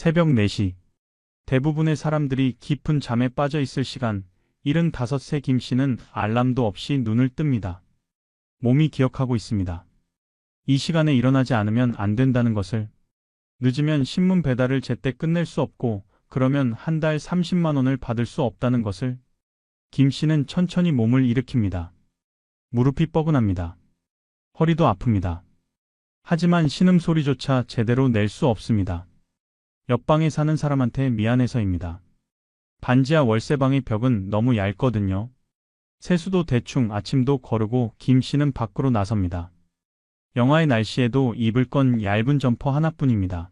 새벽 4시. 대부분의 사람들이 깊은 잠에 빠져 있을 시간, 75세 김 씨는 알람도 없이 눈을 뜹니다. 몸이 기억하고 있습니다. 이 시간에 일어나지 않으면 안 된다는 것을. 늦으면 신문 배달을 제때 끝낼 수 없고, 그러면 한 달 30만 원을 받을 수 없다는 것을. 김 씨는 천천히 몸을 일으킵니다. 무릎이 뻐근합니다. 허리도 아픕니다. 하지만 신음소리조차 제대로 낼 수 없습니다. 옆방에 사는 사람한테 미안해서입니다. 반지하 월세방의 벽은 너무 얇거든요. 세수도 대충 아침도 거르고 김 씨는 밖으로 나섭니다. 영하의 날씨에도 입을 건 얇은 점퍼 하나뿐입니다.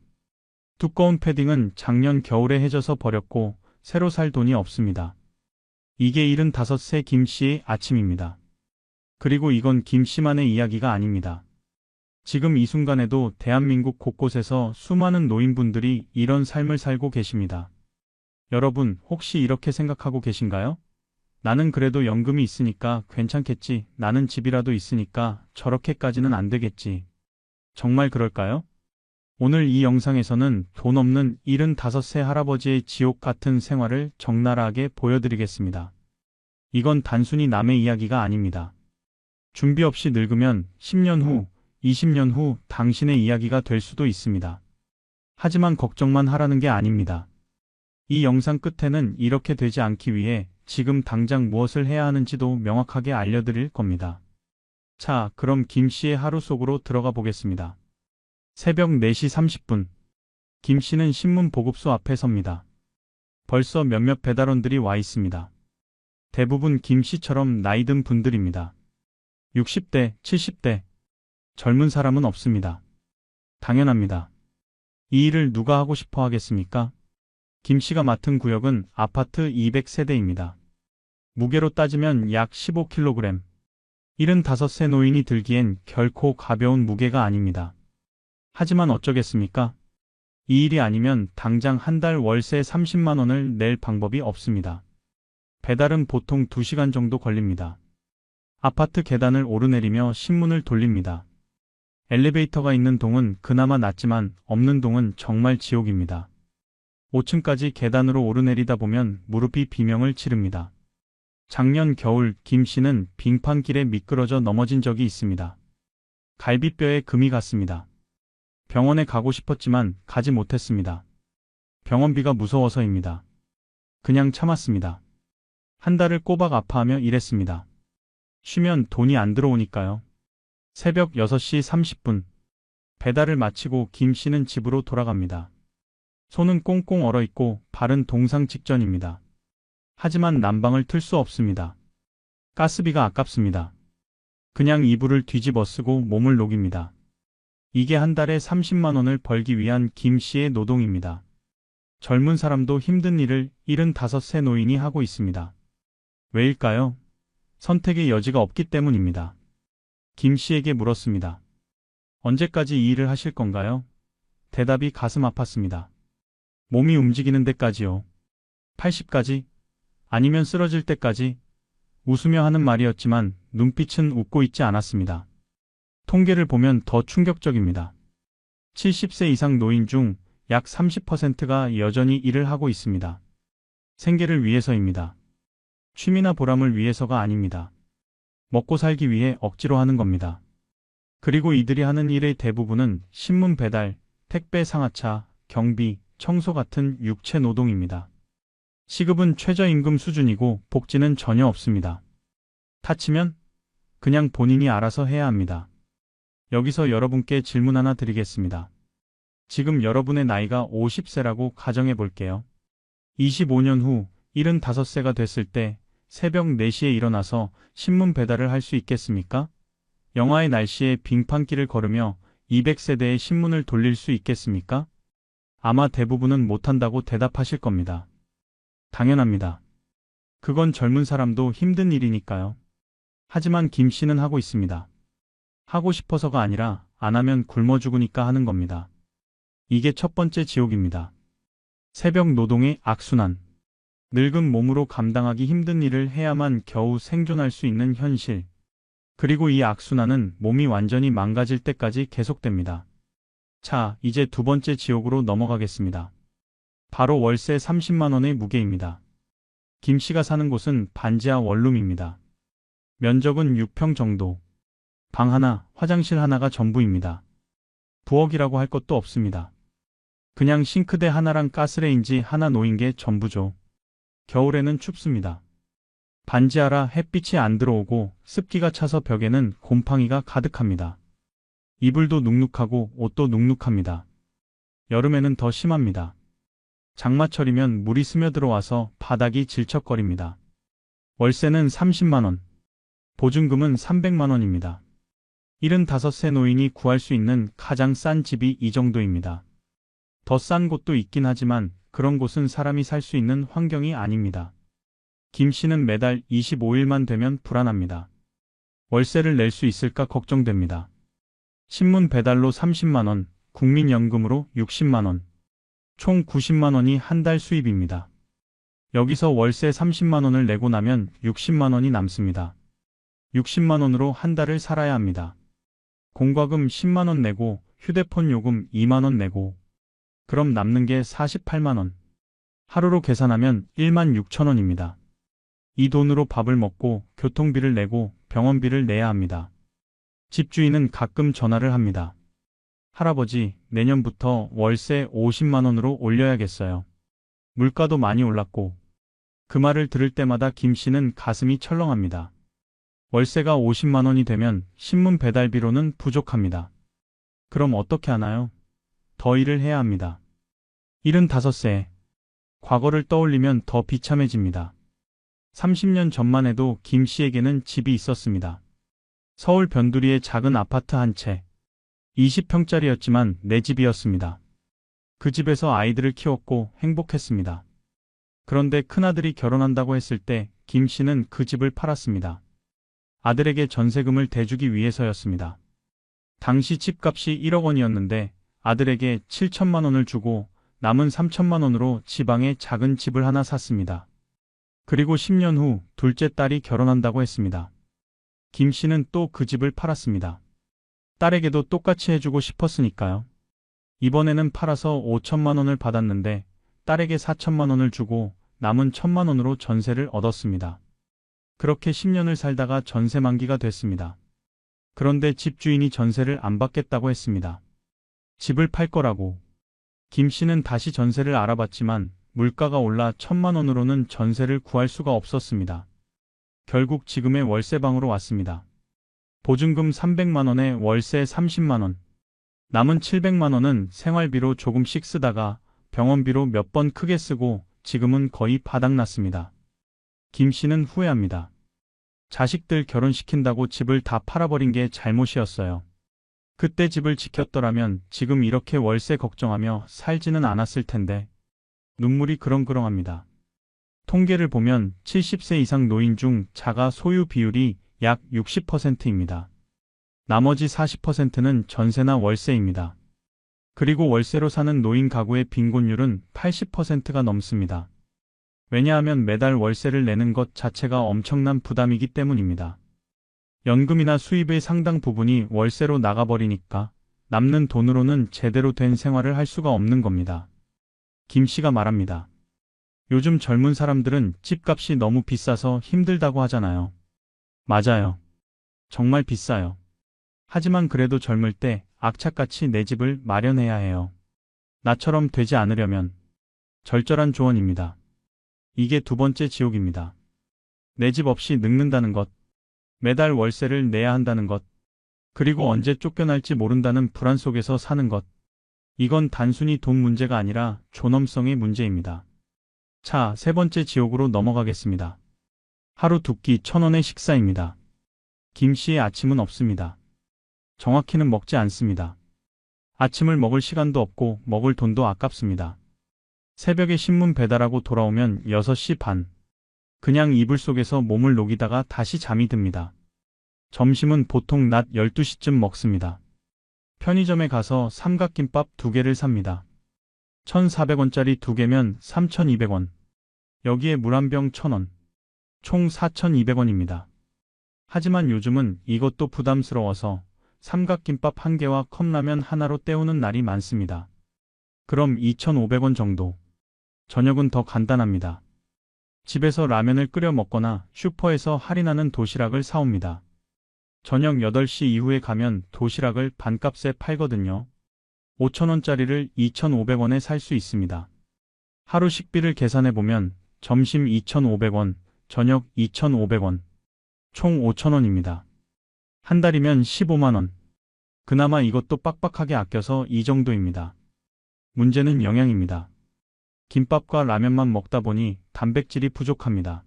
두꺼운 패딩은 작년 겨울에 해져서 버렸고 새로 살 돈이 없습니다. 이게 75세 김 씨의 아침입니다. 그리고 이건 김 씨만의 이야기가 아닙니다. 지금 이 순간에도 대한민국 곳곳에서 수많은 노인분들이 이런 삶을 살고 계십니다. 여러분, 혹시 이렇게 생각하고 계신가요? 나는 그래도 연금이 있으니까 괜찮겠지. 나는 집이라도 있으니까 저렇게까지는 안 되겠지. 정말 그럴까요? 오늘 이 영상에서는 돈 없는 75세 할아버지의 지옥 같은 생활을 적나라하게 보여드리겠습니다. 이건 단순히 남의 이야기가 아닙니다. 준비 없이 늙으면 10년 후, 20년 후 당신의 이야기가 될 수도 있습니다. 하지만 걱정만 하라는 게 아닙니다. 이 영상 끝에는 이렇게 되지 않기 위해 지금 당장 무엇을 해야 하는지도 명확하게 알려드릴 겁니다. 자, 그럼 김 씨의 하루 속으로 들어가 보겠습니다. 새벽 4시 30분. 김 씨는 신문 보급소 앞에 섭니다. 벌써 몇몇 배달원들이 와 있습니다. 대부분 김 씨처럼 나이 든 분들입니다. 60대, 70대. 젊은 사람은 없습니다. 당연합니다. 이 일을 누가 하고 싶어 하겠습니까? 김 씨가 맡은 구역은 아파트 200세대입니다. 무게로 따지면 약 15kg. 75세 노인이 들기엔 결코 가벼운 무게가 아닙니다. 하지만 어쩌겠습니까? 이 일이 아니면 당장 한 달 월세 30만 원을 낼 방법이 없습니다. 배달은 보통 2시간 정도 걸립니다. 아파트 계단을 오르내리며 신문을 돌립니다. 엘리베이터가 있는 동은 그나마 낫지만 없는 동은 정말 지옥입니다. 5층까지 계단으로 오르내리다 보면 무릎이 비명을 지릅니다. 작년 겨울 김 씨는 빙판길에 미끄러져 넘어진 적이 있습니다. 갈비뼈에 금이 갔습니다. 병원에 가고 싶었지만 가지 못했습니다. 병원비가 무서워서입니다. 그냥 참았습니다. 한 달을 꼬박 아파하며 일했습니다. 쉬면 돈이 안 들어오니까요. 새벽 6시 30분. 배달을 마치고 김 씨는 집으로 돌아갑니다. 손은 꽁꽁 얼어있고 발은 동상 직전입니다. 하지만 난방을 틀 수 없습니다. 가스비가 아깝습니다. 그냥 이불을 뒤집어 쓰고 몸을 녹입니다. 이게 한 달에 30만 원을 벌기 위한 김 씨의 노동입니다. 젊은 사람도 힘든 일을 75세 노인이 하고 있습니다. 왜일까요? 선택의 여지가 없기 때문입니다. 김 씨에게 물었습니다. 언제까지 이 일을 하실 건가요? 대답이 가슴 아팠습니다. 몸이 움직이는 데까지요. 80까지? 아니면 쓰러질 때까지? 웃으며 하는 말이었지만 눈빛은 웃고 있지 않았습니다. 통계를 보면 더 충격적입니다. 70세 이상 노인 중 약 30%가 여전히 일을 하고 있습니다. 생계를 위해서입니다. 취미나 보람을 위해서가 아닙니다. 먹고 살기 위해 억지로 하는 겁니다. 그리고 이들이 하는 일의 대부분은 신문 배달, 택배 상하차, 경비, 청소 같은 육체 노동입니다. 시급은 최저임금 수준이고 복지는 전혀 없습니다. 다치면 그냥 본인이 알아서 해야 합니다. 여기서 여러분께 질문 하나 드리겠습니다. 지금 여러분의 나이가 50세라고 가정해 볼게요. 25년 후 75세가 됐을 때 새벽 4시에 일어나서 신문 배달을 할 수 있겠습니까? 영하의 날씨에 빙판길을 걸으며 200세대의 신문을 돌릴 수 있겠습니까? 아마 대부분은 못한다고 대답하실 겁니다. 당연합니다. 그건 젊은 사람도 힘든 일이니까요. 하지만 김 씨는 하고 있습니다. 하고 싶어서가 아니라 안 하면 굶어 죽으니까 하는 겁니다. 이게 첫 번째 지옥입니다. 새벽 노동의 악순환. 늙은 몸으로 감당하기 힘든 일을 해야만 겨우 생존할 수 있는 현실. 그리고 이 악순환은 몸이 완전히 망가질 때까지 계속됩니다. 자, 이제 두 번째 지옥으로 넘어가겠습니다. 바로 월세 30만 원의 무게입니다. 김 씨가 사는 곳은 반지하 원룸입니다. 면적은 6평 정도. 방 하나, 화장실 하나가 전부입니다. 부엌이라고 할 것도 없습니다. 그냥 싱크대 하나랑 가스레인지 하나 놓인 게 전부죠. 겨울에는 춥습니다. 반지하라 햇빛이 안 들어오고 습기가 차서 벽에는 곰팡이가 가득합니다. 이불도 눅눅하고 옷도 눅눅합니다. 여름에는 더 심합니다. 장마철이면 물이 스며들어와서 바닥이 질척거립니다. 월세는 30만 원, 보증금은 300만 원입니다. 75세 노인이 구할 수 있는 가장 싼 집이 이 정도입니다. 더 싼 곳도 있긴 하지만 그런 곳은 사람이 살 수 있는 환경이 아닙니다. 김 씨는 매달 25일만 되면 불안합니다. 월세를 낼 수 있을까 걱정됩니다. 신문 배달로 30만 원, 국민연금으로 60만 원, 총 90만 원이 한 달 수입입니다. 여기서 월세 30만 원을 내고 나면 60만 원이 남습니다. 60만 원으로 한 달을 살아야 합니다. 공과금 10만 원 내고 휴대폰 요금 2만 원 내고 그럼 남는 게 48만 원. 하루로 계산하면 1만 6천 원입니다. 이 돈으로 밥을 먹고 교통비를 내고 병원비를 내야 합니다. 집주인은 가끔 전화를 합니다. 할아버지, 내년부터 월세 50만 원으로 올려야겠어요. 물가도 많이 올랐고. 그 말을 들을 때마다 김 씨는 가슴이 철렁합니다. 월세가 50만 원이 되면 신문 배달비로는 부족합니다. 그럼 어떻게 하나요? 더 일을 해야 합니다. 75세. 과거를 떠올리면 더 비참해집니다. 30년 전만 해도 김 씨에게는 집이 있었습니다. 서울 변두리의 작은 아파트 한 채. 20평짜리였지만 내 집이었습니다. 그 집에서 아이들을 키웠고 행복했습니다. 그런데 큰아들이 결혼한다고 했을 때 김 씨는 그 집을 팔았습니다. 아들에게 전세금을 대주기 위해서였습니다. 당시 집값이 1억 원이었는데 아들에게 7천만 원을 주고 남은 3천만 원으로 지방에 작은 집을 하나 샀습니다. 그리고 10년 후 둘째 딸이 결혼한다고 했습니다. 김 씨는 또 그 집을 팔았습니다. 딸에게도 똑같이 해주고 싶었으니까요. 이번에는 팔아서 5천만 원을 받았는데 딸에게 4천만 원을 주고 남은 1천만 원으로 전세를 얻었습니다. 그렇게 10년을 살다가 전세 만기가 됐습니다. 그런데 집주인이 전세를 안 받겠다고 했습니다. 집을 팔 거라고. 김 씨는 다시 전세를 알아봤지만 물가가 올라 1천만 원으로는 전세를 구할 수가 없었습니다. 결국 지금의 월세방으로 왔습니다. 보증금 300만 원에 월세 30만 원. 남은 700만 원은 생활비로 조금씩 쓰다가 병원비로 몇 번 크게 쓰고 지금은 거의 바닥났습니다. 김 씨는 후회합니다. 자식들 결혼시킨다고 집을 다 팔아버린 게 잘못이었어요. 그때 집을 지켰더라면 지금 이렇게 월세 걱정하며 살지는 않았을 텐데. 눈물이 그렁그렁합니다. 통계를 보면 70세 이상 노인 중 자가 소유 비율이 약 60%입니다. 나머지 40%는 전세나 월세입니다. 그리고 월세로 사는 노인 가구의 빈곤율은 80%가 넘습니다. 왜냐하면 매달 월세를 내는 것 자체가 엄청난 부담이기 때문입니다. 연금이나 수입의 상당 부분이 월세로 나가버리니까 남는 돈으로는 제대로 된 생활을 할 수가 없는 겁니다. 김 씨가 말합니다. 요즘 젊은 사람들은 집값이 너무 비싸서 힘들다고 하잖아요. 맞아요. 정말 비싸요. 하지만 그래도 젊을 때 악착같이 내 집을 마련해야 해요. 나처럼 되지 않으려면. 절절한 조언입니다. 이게 두 번째 지옥입니다. 내 집 없이 늙는다는 것, 매달 월세를 내야 한다는 것, 그리고 언제 쫓겨날지 모른다는 불안 속에서 사는 것. 이건 단순히 돈 문제가 아니라 존엄성의 문제입니다. 자, 세 번째 지옥으로 넘어가겠습니다. 하루 두 끼 1,000원의 식사입니다. 김 씨의 아침은 없습니다. 정확히는 먹지 않습니다. 아침을 먹을 시간도 없고 먹을 돈도 아깝습니다. 새벽에 신문 배달하고 돌아오면 6시 반. 그냥 이불 속에서 몸을 녹이다가 다시 잠이 듭니다. 점심은 보통 낮 12시쯤 먹습니다. 편의점에 가서 삼각김밥 2개를 삽니다. 1,400원짜리 2개면 3,200원. 여기에 물 한 병 1,000원. 총 4,200원입니다. 하지만 요즘은 이것도 부담스러워서 삼각김밥 1개와 컵라면 하나로 때우는 날이 많습니다. 그럼 2,500원 정도. 저녁은 더 간단합니다. 집에서 라면을 끓여 먹거나 슈퍼에서 할인하는 도시락을 사옵니다. 저녁 8시 이후에 가면 도시락을 반값에 팔거든요. 5,000원짜리를 2,500원에 살 수 있습니다. 하루 식비를 계산해 보면 점심 2,500원, 저녁 2,500원, 총 5,000원입니다. 한 달이면 15만 원. 그나마 이것도 빡빡하게 아껴서 이 정도입니다. 문제는 영양입니다. 김밥과 라면만 먹다 보니 단백질이 부족합니다.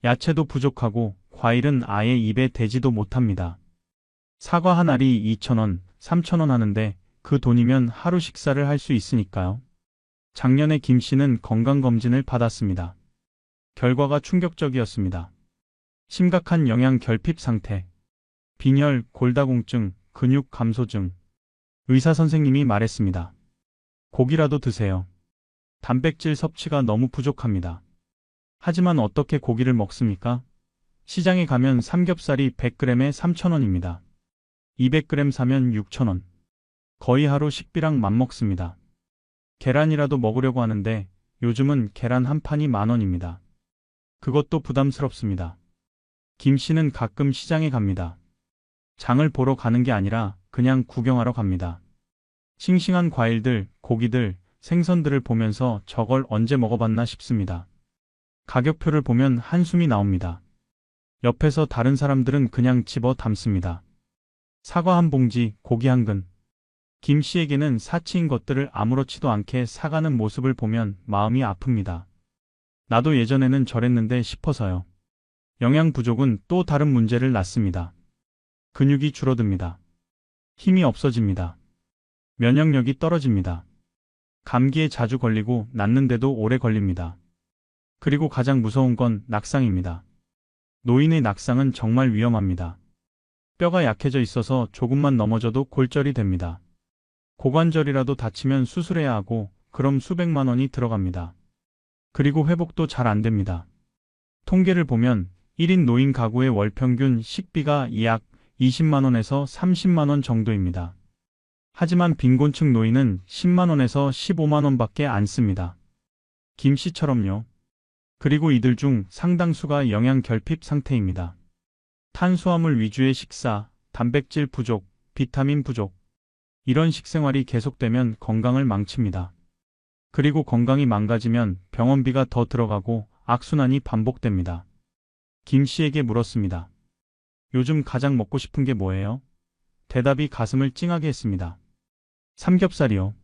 야채도 부족하고 과일은 아예 입에 대지도 못합니다. 사과 한 알이 2,000원, 3,000원 하는데 그 돈이면 하루 식사를 할 수 있으니까요. 작년에 김 씨는 건강검진을 받았습니다. 결과가 충격적이었습니다. 심각한 영양 결핍 상태, 빈혈, 골다공증, 근육 감소증. 의사 선생님이 말했습니다. 고기라도 드세요. 단백질 섭취가 너무 부족합니다. 하지만 어떻게 고기를 먹습니까? 시장에 가면 삼겹살이 100g에 3,000원입니다. 200g 사면 6,000원. 거의 하루 식비랑 맞먹습니다. 계란이라도 먹으려고 하는데 요즘은 계란 한 판이 10,000원입니다. 그것도 부담스럽습니다. 김 씨는 가끔 시장에 갑니다. 장을 보러 가는 게 아니라 그냥 구경하러 갑니다. 싱싱한 과일들, 고기들, 생선들을 보면서 저걸 언제 먹어봤나 싶습니다. 가격표를 보면 한숨이 나옵니다. 옆에서 다른 사람들은 그냥 집어 담습니다. 사과 한 봉지, 고기 한 근. 김 씨에게는 사치인 것들을 아무렇지도 않게 사가는 모습을 보면 마음이 아픕니다. 나도 예전에는 저랬는데 싶어서요. 영양 부족은 또 다른 문제를 낳습니다. 근육이 줄어듭니다. 힘이 없어집니다. 면역력이 떨어집니다. 감기에 자주 걸리고 낫는데도 오래 걸립니다. 그리고 가장 무서운 건 낙상입니다. 노인의 낙상은 정말 위험합니다. 뼈가 약해져 있어서 조금만 넘어져도 골절이 됩니다. 고관절이라도 다치면 수술해야 하고 그럼 수백만 원이 들어갑니다. 그리고 회복도 잘 안 됩니다. 통계를 보면 1인 노인 가구의 월 평균 식비가 약 20만 원에서 30만 원 정도입니다. 하지만 빈곤층 노인은 10만 원에서 15만 원밖에 안 씁니다. 김 씨처럼요. 그리고 이들 중 상당수가 영양 결핍 상태입니다. 탄수화물 위주의 식사, 단백질 부족, 비타민 부족. 이런 식생활이 계속되면 건강을 망칩니다. 그리고 건강이 망가지면 병원비가 더 들어가고 악순환이 반복됩니다. 김 씨에게 물었습니다. 요즘 가장 먹고 싶은 게 뭐예요? 대답이 가슴을 찡하게 했습니다. 삼겹살이요.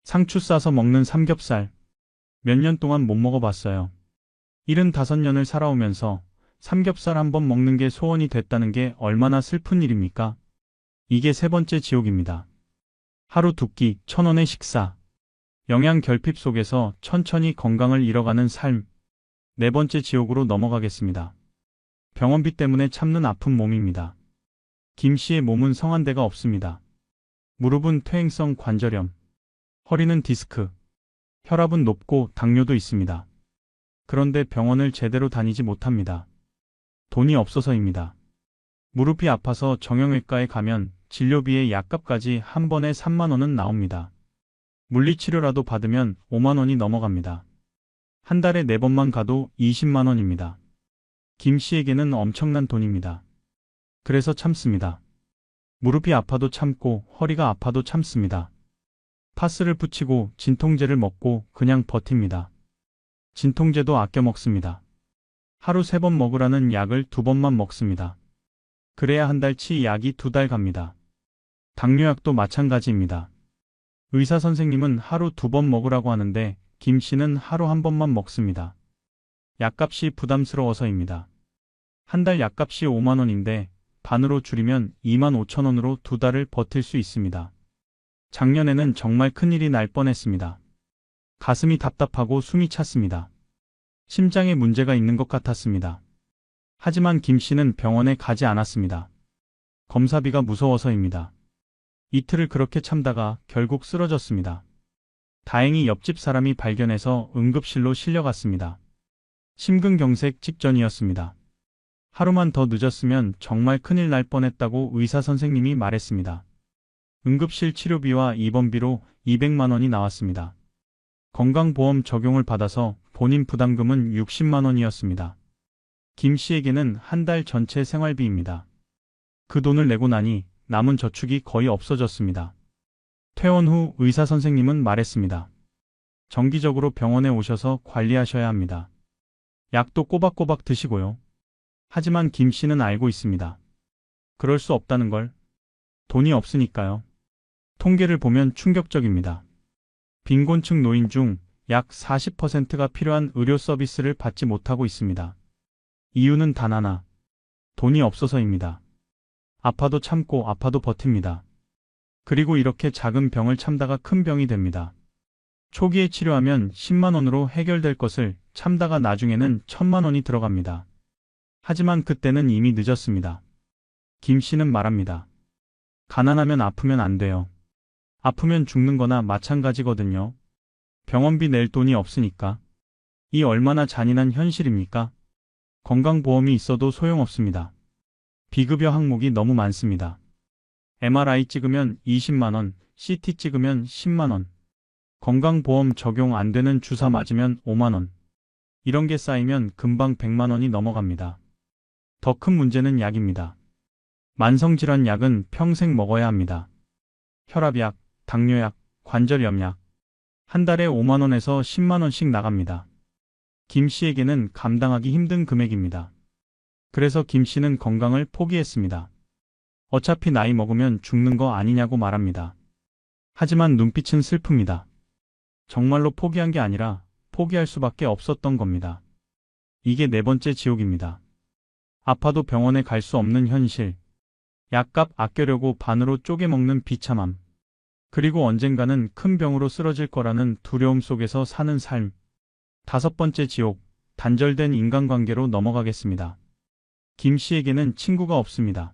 상추 싸서 먹는 삼겹살. 몇 년 동안 못 먹어봤어요. 75년을 살아오면서 삼겹살 한 번 먹는 게 소원이 됐다는 게 얼마나 슬픈 일입니까? 이게 세 번째 지옥입니다. 하루 두 끼 1,000원의 식사. 영양 결핍 속에서 천천히 건강을 잃어가는 삶. 네 번째 지옥으로 넘어가겠습니다. 병원비 때문에 참는 아픈 몸입니다. 김 씨의 몸은 성한 데가 없습니다. 무릎은 퇴행성 관절염, 허리는 디스크, 혈압은 높고 당뇨도 있습니다. 그런데 병원을 제대로 다니지 못합니다. 돈이 없어서입니다. 무릎이 아파서 정형외과에 가면 진료비에 약값까지 한 번에 3만 원은 나옵니다. 물리치료라도 받으면 5만 원이 넘어갑니다. 한 달에 4번만 가도 20만 원입니다. 김 씨에게는 엄청난 돈입니다. 그래서 참습니다. 무릎이 아파도 참고 허리가 아파도 참습니다. 파스를 붙이고 진통제를 먹고 그냥 버팁니다. 진통제도 아껴 먹습니다. 하루 3번 먹으라는 약을 2번만 먹습니다. 그래야 한 달치 약이 2달 갑니다. 당뇨약도 마찬가지입니다. 의사 선생님은 하루 2번 먹으라고 하는데 김 씨는 하루 1번만 먹습니다. 약값이 부담스러워서입니다. 한 달 약값이 5만 원인데 반으로 줄이면 2만 5천 원으로 2달을 버틸 수 있습니다. 작년에는 정말 큰일이 날 뻔했습니다. 가슴이 답답하고 숨이 찼습니다. 심장에 문제가 있는 것 같았습니다. 하지만 김 씨는 병원에 가지 않았습니다. 검사비가 무서워서입니다. 이틀을 그렇게 참다가 결국 쓰러졌습니다. 다행히 옆집 사람이 발견해서 응급실로 실려갔습니다. 심근경색 직전이었습니다. 하루만 더 늦었으면 정말 큰일 날 뻔했다고 의사 선생님이 말했습니다. 응급실 치료비와 입원비로 200만 원이 나왔습니다. 건강보험 적용을 받아서 본인 부담금은 60만 원이었습니다. 김 씨에게는 한 달 전체 생활비입니다. 그 돈을 내고 나니 남은 저축이 거의 없어졌습니다. 퇴원 후 의사 선생님은 말했습니다. 정기적으로 병원에 오셔서 관리하셔야 합니다. 약도 꼬박꼬박 드시고요. 하지만 김 씨는 알고 있습니다. 그럴 수 없다는 걸. 돈이 없으니까요. 통계를 보면 충격적입니다. 빈곤층 노인 중 약 40%가 필요한 의료 서비스를 받지 못하고 있습니다. 이유는 단 하나. 돈이 없어서입니다. 아파도 참고 아파도 버팁니다. 그리고 이렇게 작은 병을 참다가 큰 병이 됩니다. 초기에 치료하면 10만 원으로 해결될 것을 참다가 나중에는 1000만 원이 들어갑니다. 하지만 그때는 이미 늦었습니다. 김 씨는 말합니다. 가난하면 아프면 안 돼요. 아프면 죽는 거나 마찬가지거든요. 병원비 낼 돈이 없으니까. 이 얼마나 잔인한 현실입니까? 건강보험이 있어도 소용없습니다. 비급여 항목이 너무 많습니다. MRI 찍으면 20만 원, CT 찍으면 10만 원. 건강보험 적용 안 되는 주사 맞으면 5만 원. 이런 게 쌓이면 금방 100만 원이 넘어갑니다. 더 큰 문제는 약입니다. 만성질환 약은 평생 먹어야 합니다. 혈압약, 당뇨약, 관절염약. 한 달에 5만 원에서 10만 원씩 나갑니다. 김 씨에게는 감당하기 힘든 금액입니다. 그래서 김 씨는 건강을 포기했습니다. 어차피 나이 먹으면 죽는 거 아니냐고 말합니다. 하지만 눈빛은 슬픕니다. 정말로 포기한 게 아니라 포기할 수밖에 없었던 겁니다. 이게 네 번째 지옥입니다. 아파도 병원에 갈 수 없는 현실. 약값 아껴려고 반으로 쪼개 먹는 비참함. 그리고 언젠가는 큰 병으로 쓰러질 거라는 두려움 속에서 사는 삶. 다섯 번째 지옥, 단절된 인간관계로 넘어가겠습니다. 김 씨에게는 친구가 없습니다.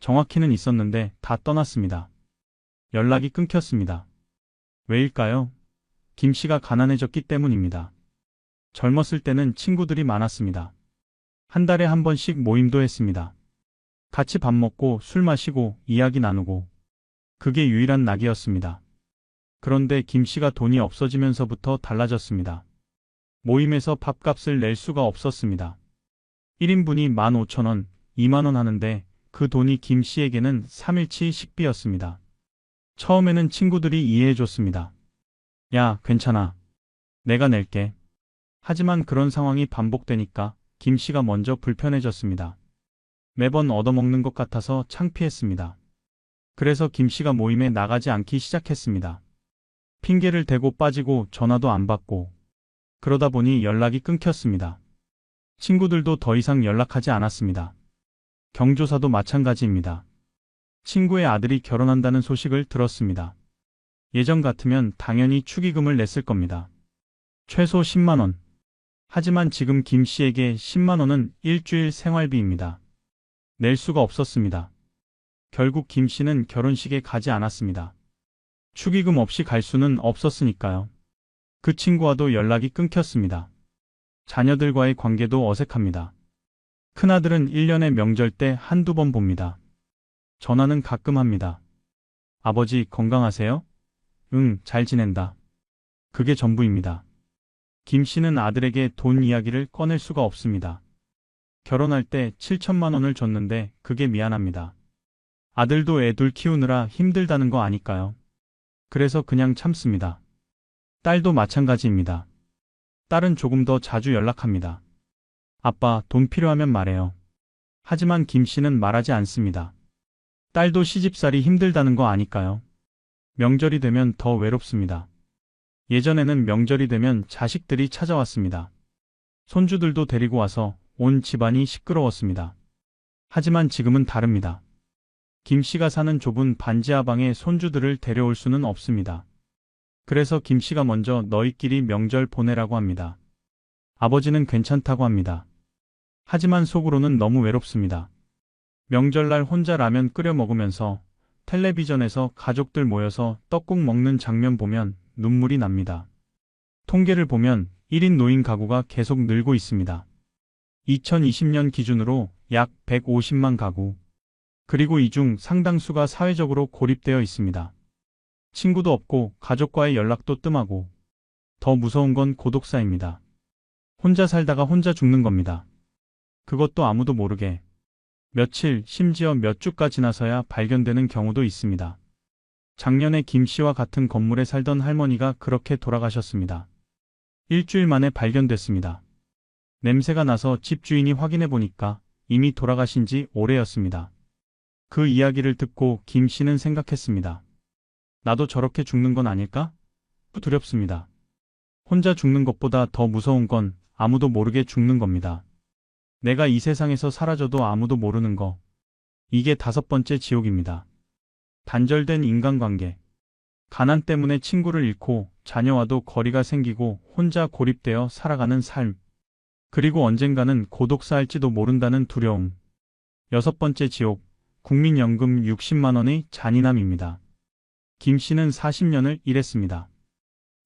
정확히는 있었는데 다 떠났습니다. 연락이 끊겼습니다. 왜일까요? 김 씨가 가난해졌기 때문입니다. 젊었을 때는 친구들이 많았습니다. 한 달에 한 번씩 모임도 했습니다. 같이 밥 먹고 술 마시고 이야기 나누고. 그게 유일한 낙이었습니다. 그런데 김 씨가 돈이 없어지면서부터 달라졌습니다. 모임에서 밥값을 낼 수가 없었습니다. 1인분이 15,000원, 2만 원 하는데 그 돈이 김 씨에게는 3일치 식비였습니다. 처음에는 친구들이 이해해줬습니다. 야, 괜찮아. 내가 낼게. 하지만 그런 상황이 반복되니까 김 씨가 먼저 불편해졌습니다. 매번 얻어먹는 것 같아서 창피했습니다. 그래서 김 씨가 모임에 나가지 않기 시작했습니다. 핑계를 대고 빠지고 전화도 안 받고. 그러다 보니 연락이 끊겼습니다. 친구들도 더 이상 연락하지 않았습니다. 경조사도 마찬가지입니다. 친구의 아들이 결혼한다는 소식을 들었습니다. 예전 같으면 당연히 축의금을 냈을 겁니다. 최소 10만 원. 하지만 지금 김 씨에게 10만 원은 일주일 생활비입니다. 낼 수가 없었습니다. 결국 김 씨는 결혼식에 가지 않았습니다. 축의금 없이 갈 수는 없었으니까요. 그 친구와도 연락이 끊겼습니다. 자녀들과의 관계도 어색합니다. 큰아들은 1년에 명절 때 한두 번 봅니다. 전화는 가끔 합니다. 아버지 건강하세요? 응, 잘 지낸다. 그게 전부입니다. 김 씨는 아들에게 돈 이야기를 꺼낼 수가 없습니다. 결혼할 때 7천만 원을 줬는데 그게 미안합니다. 아들도 애 둘 키우느라 힘들다는 거 아니까요. 그래서 그냥 참습니다. 딸도 마찬가지입니다. 딸은 조금 더 자주 연락합니다. 아빠, 돈 필요하면 말해요. 하지만 김 씨는 말하지 않습니다. 딸도 시집살이 힘들다는 거 아니까요. 명절이 되면 더 외롭습니다. 예전에는 명절이 되면 자식들이 찾아왔습니다. 손주들도 데리고 와서 온 집안이 시끄러웠습니다. 하지만 지금은 다릅니다. 김 씨가 사는 좁은 반지하방에 손주들을 데려올 수는 없습니다. 그래서 김 씨가 먼저 너희끼리 명절 보내라고 합니다. 아버지는 괜찮다고 합니다. 하지만 속으로는 너무 외롭습니다. 명절날 혼자 라면 끓여 먹으면서 텔레비전에서 가족들 모여서 떡국 먹는 장면 보면 눈물이 납니다. 통계를 보면 1인 노인 가구가 계속 늘고 있습니다. 2020년 기준으로 약 150만 가구. 그리고 이 중 상당수가 사회적으로 고립되어 있습니다. 친구도 없고 가족과의 연락도 뜸하고 더 무서운 건 고독사입니다. 혼자 살다가 혼자 죽는 겁니다. 그것도 아무도 모르게. 며칠, 심지어 몇 주가 지나서야 발견되는 경우도 있습니다. 작년에 김 씨와 같은 건물에 살던 할머니가 그렇게 돌아가셨습니다. 일주일 만에 발견됐습니다. 냄새가 나서 집주인이 확인해 보니까 이미 돌아가신 지 오래였습니다. 그 이야기를 듣고 김 씨는 생각했습니다. 나도 저렇게 죽는 건 아닐까? 두렵습니다. 혼자 죽는 것보다 더 무서운 건 아무도 모르게 죽는 겁니다. 내가 이 세상에서 사라져도 아무도 모르는 거. 이게 5번째 지옥입니다. 단절된 인간관계. 가난 때문에 친구를 잃고 자녀와도 거리가 생기고 혼자 고립되어 살아가는 삶. 그리고 언젠가는 고독사할지도 모른다는 두려움. 6번째 지옥. 국민연금 60만 원의 잔인함입니다. 김 씨는 40년을 일했습니다.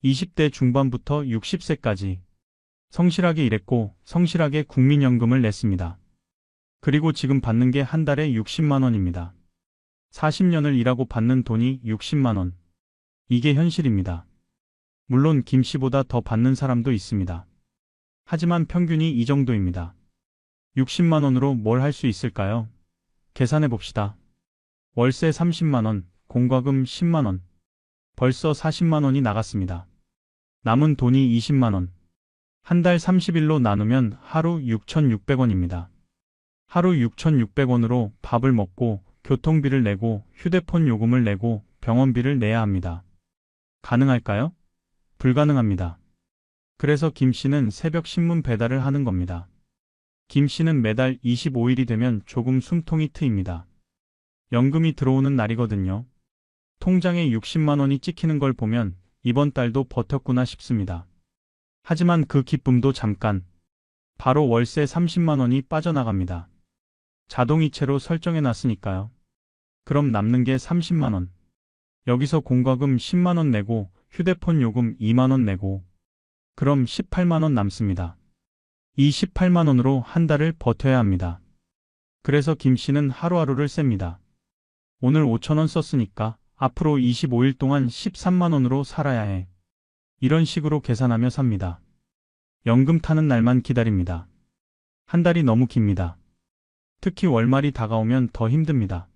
20대 중반부터 60세까지 성실하게 일했고 성실하게 국민연금을 냈습니다. 그리고 지금 받는 게 한 달에 60만 원입니다. 40년을 일하고 받는 돈이 60만 원. 이게 현실입니다. 물론 김 씨보다 더 받는 사람도 있습니다. 하지만 평균이 이 정도입니다. 60만 원으로 뭘 할 수 있을까요? 계산해 봅시다. 월세 30만 원, 공과금 10만 원. 벌써 40만 원이 나갔습니다. 남은 돈이 20만 원. 한 달 30일로 나누면 하루 6,600원입니다. 하루 6,600원으로 밥을 먹고 교통비를 내고 휴대폰 요금을 내고 병원비를 내야 합니다. 가능할까요? 불가능합니다. 그래서 김 씨는 새벽 신문 배달을 하는 겁니다. 김 씨는 매달 25일이 되면 조금 숨통이 트입니다. 연금이 들어오는 날이거든요. 통장에 60만 원이 찍히는 걸 보면 이번 달도 버텼구나 싶습니다. 하지만 그 기쁨도 잠깐. 바로 월세 30만 원이 빠져나갑니다. 자동이체로 설정해 놨으니까요. 그럼 남는 게 30만 원. 여기서 공과금 10만 원 내고 휴대폰 요금 2만 원 내고 그럼 18만 원 남습니다. 이 18만 원으로 한 달을 버텨야 합니다. 그래서 김 씨는 하루하루를 셉니다. 오늘 5천 원 썼으니까 앞으로 25일 동안 13만 원으로 살아야 해. 이런 식으로 계산하며 삽니다. 연금 타는 날만 기다립니다. 한 달이 너무 깁니다. 특히 월말이 다가오면 더 힘듭니다.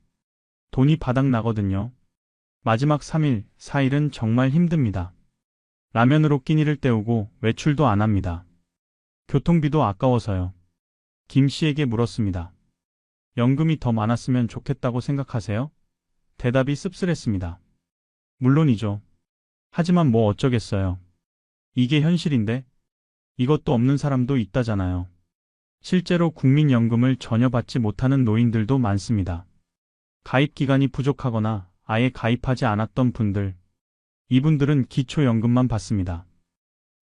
돈이 바닥 나거든요. 마지막 3일, 4일은 정말 힘듭니다. 라면으로 끼니를 때우고 외출도 안 합니다. 교통비도 아까워서요. 김 씨에게 물었습니다. 연금이 더 많았으면 좋겠다고 생각하세요? 대답이 씁쓸했습니다. 물론이죠. 하지만 뭐 어쩌겠어요. 이게 현실인데 이것도 없는 사람도 있다잖아요. 실제로 국민연금을 전혀 받지 못하는 노인들도 많습니다. 가입 기간이 부족하거나 아예 가입하지 않았던 분들. 이분들은 기초연금만 받습니다.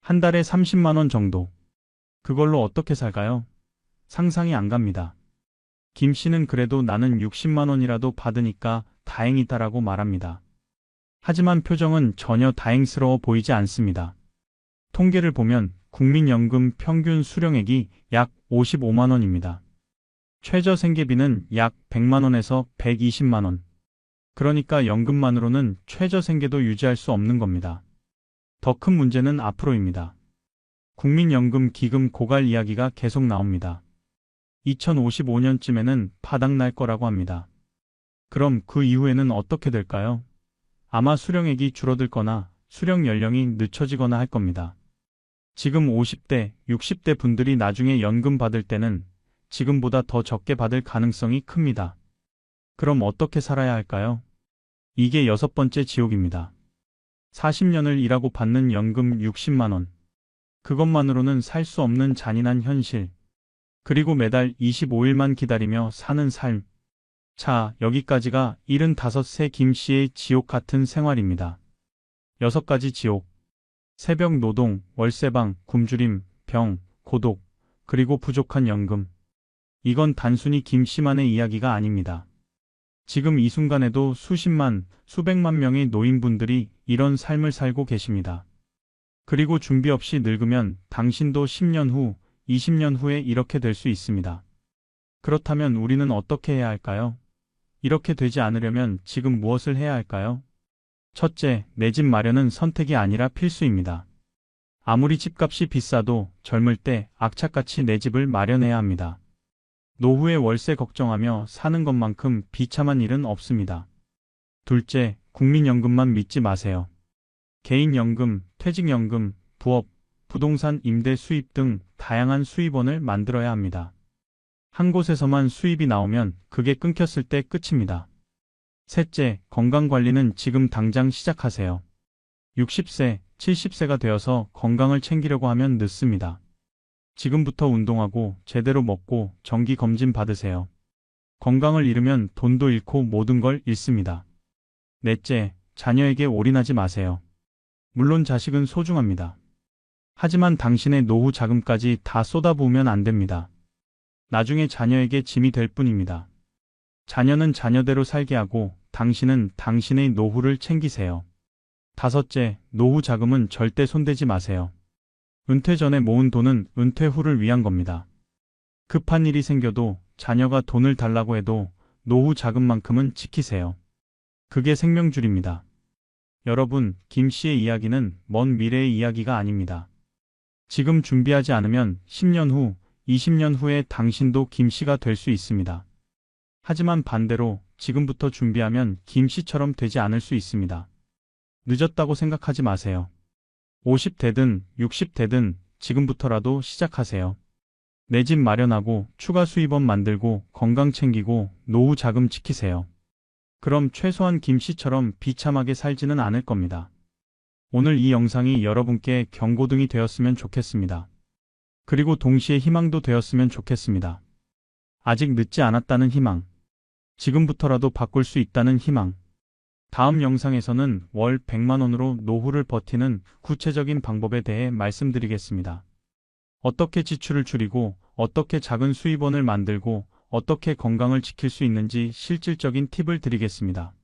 한 달에 30만 원 정도. 그걸로 어떻게 살까요? 상상이 안 갑니다. 김 씨는 그래도 나는 60만 원이라도 받으니까 다행이다라고 말합니다. 하지만 표정은 전혀 다행스러워 보이지 않습니다. 통계를 보면 국민연금 평균 수령액이 약 55만 원입니다. 최저 생계비는 약 100만 원에서 120만 원. 그러니까 연금만으로는 최저 생계도 유지할 수 없는 겁니다. 더 큰 문제는 앞으로입니다. 국민연금 기금 고갈 이야기가 계속 나옵니다. 2055년쯤에는 바닥날 거라고 합니다. 그럼 그 이후에는 어떻게 될까요? 아마 수령액이 줄어들거나 수령 연령이 늦춰지거나 할 겁니다. 지금 50대, 60대 분들이 나중에 연금 받을 때는 지금보다 더 적게 받을 가능성이 큽니다. 그럼 어떻게 살아야 할까요? 이게 6번째 지옥입니다. 40년을 일하고 받는 연금 60만 원. 그것만으로는 살 수 없는 잔인한 현실. 그리고 매달 25일만 기다리며 사는 삶. 자, 여기까지가 75세 김 씨의 지옥 같은 생활입니다. 6가지 지옥. 새벽 노동, 월세방, 굶주림, 병, 고독, 그리고 부족한 연금. 이건 단순히 김 씨만의 이야기가 아닙니다. 지금 이 순간에도 수십만, 수백만 명의 노인분들이 이런 삶을 살고 계십니다. 그리고 준비 없이 늙으면 당신도 10년 후, 20년 후에 이렇게 될 수 있습니다. 그렇다면 우리는 어떻게 해야 할까요? 이렇게 되지 않으려면 지금 무엇을 해야 할까요? 첫째, 내 집 마련은 선택이 아니라 필수입니다. 아무리 집값이 비싸도 젊을 때 악착같이 내 집을 마련해야 합니다. 노후에 월세 걱정하며 사는 것만큼 비참한 일은 없습니다. 둘째, 국민연금만 믿지 마세요. 개인연금, 퇴직연금, 부업, 부동산 임대 수입 등 다양한 수입원을 만들어야 합니다. 한 곳에서만 수입이 나오면 그게 끊겼을 때 끝입니다. 셋째, 건강관리는 지금 당장 시작하세요. 60세, 70세가 되어서 건강을 챙기려고 하면 늦습니다. 지금부터 운동하고 제대로 먹고 정기검진 받으세요. 건강을 잃으면 돈도 잃고 모든 걸 잃습니다. 넷째, 자녀에게 올인하지 마세요. 물론 자식은 소중합니다. 하지만 당신의 노후 자금까지 다 쏟아부으면 안 됩니다. 나중에 자녀에게 짐이 될 뿐입니다. 자녀는 자녀대로 살게 하고 당신은 당신의 노후를 챙기세요. 다섯째, 노후 자금은 절대 손대지 마세요. 은퇴 전에 모은 돈은 은퇴 후를 위한 겁니다. 급한 일이 생겨도 자녀가 돈을 달라고 해도 노후 자금만큼은 지키세요. 그게 생명줄입니다. 여러분, 김 씨의 이야기는 먼 미래의 이야기가 아닙니다. 지금 준비하지 않으면 10년 후, 20년 후에 당신도 김 씨가 될 수 있습니다. 하지만 반대로 지금부터 준비하면 김 씨처럼 되지 않을 수 있습니다. 늦었다고 생각하지 마세요. 50대든 60대든 지금부터라도 시작하세요. 내 집 마련하고 추가 수입원 만들고 건강 챙기고 노후 자금 지키세요. 그럼 최소한 김 씨처럼 비참하게 살지는 않을 겁니다. 오늘 이 영상이 여러분께 경고등이 되었으면 좋겠습니다. 그리고 동시에 희망도 되었으면 좋겠습니다. 아직 늦지 않았다는 희망. 지금부터라도 바꿀 수 있다는 희망. 다음 영상에서는 월 100만 원으로 노후를 버티는 구체적인 방법에 대해 말씀드리겠습니다. 어떻게 지출을 줄이고 어떻게 작은 수입원을 만들고 어떻게 건강을 지킬 수 있는지 실질적인 팁을 드리겠습니다.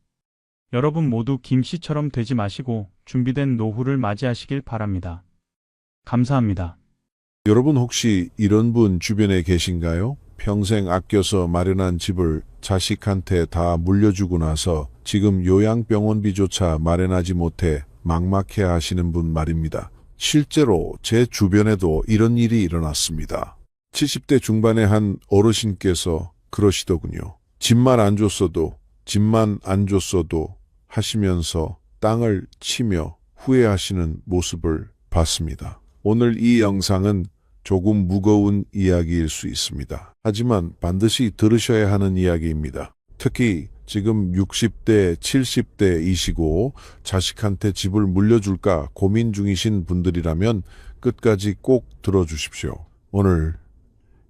여러분 모두 김 씨처럼 되지 마시고 준비된 노후를 맞이하시길 바랍니다. 감사합니다. 여러분 혹시 이런 분 주변에 계신가요? 평생 아껴서 마련한 집을 자식한테 다 물려주고 나서 지금 요양병원비조차 마련하지 못해 막막해 하시는 분 말입니다. 실제로 제 주변에도 이런 일이 일어났습니다. 70대 중반의 한 어르신께서 그러시더군요. 집만 안 줬어도 하시면서 땅을 치며 후회하시는 모습을 봤습니다. 오늘 이 영상은 조금 무거운 이야기일 수 있습니다. 하지만 반드시 들으셔야 하는 이야기입니다. 특히 지금 60대, 70대이시고 자식한테 집을 물려줄까 고민 중이신 분들이라면 끝까지 꼭 들어주십시오. 오늘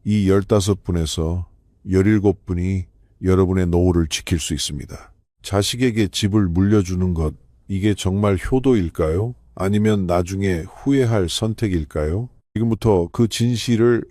이 15분에서 17분이 여러분의 노후를 지킬 수 있습니다. 자식에게 집을 물려주는 것, 이게 정말 효도일까요? 아니면 나중에 후회할 선택일까요? 지금부터 그 진실을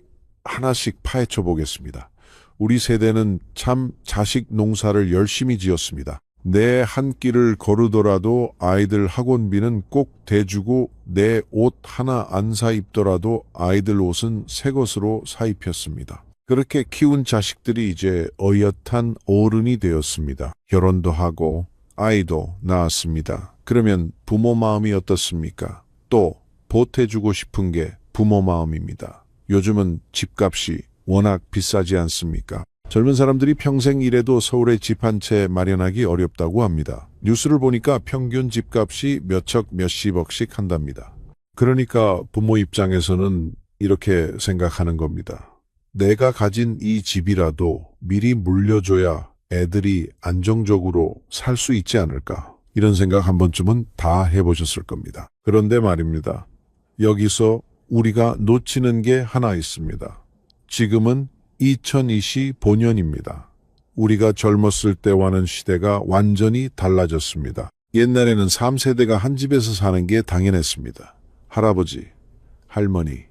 하나씩 파헤쳐 보겠습니다. 우리 세대는 참 자식 농사를 열심히 지었습니다. 내 한 끼를 거르더라도 아이들 학원비는 꼭 대주고 내 옷 하나 안 사 입더라도 아이들 옷은 새 것으로 사 입혔습니다. 그렇게 키운 자식들이 이제 어엿한 어른이 되었습니다. 결혼도 하고 아이도 낳았습니다. 그러면 부모 마음이 어떻습니까? 또 보태주고 싶은 게 부모 마음입니다. 요즘은 집값이 워낙 비싸지 않습니까? 젊은 사람들이 평생 일해도 서울에 집 한 채 마련하기 어렵다고 합니다. 뉴스를 보니까 평균 집값이 몇억 몇십억씩 한답니다. 그러니까 부모 입장에서는 이렇게 생각하는 겁니다. 내가 가진 이 집이라도 미리 물려줘야 애들이 안정적으로 살 수 있지 않을까. 이런 생각 한 번쯤은 다 해보셨을 겁니다. 그런데 말입니다. 여기서 우리가 놓치는 게 하나 있습니다. 지금은 2025년입니다. 우리가 젊었을 때와는 시대가 완전히 달라졌습니다. 옛날에는 3세대가 한 집에서 사는 게 당연했습니다. 할아버지, 할머니,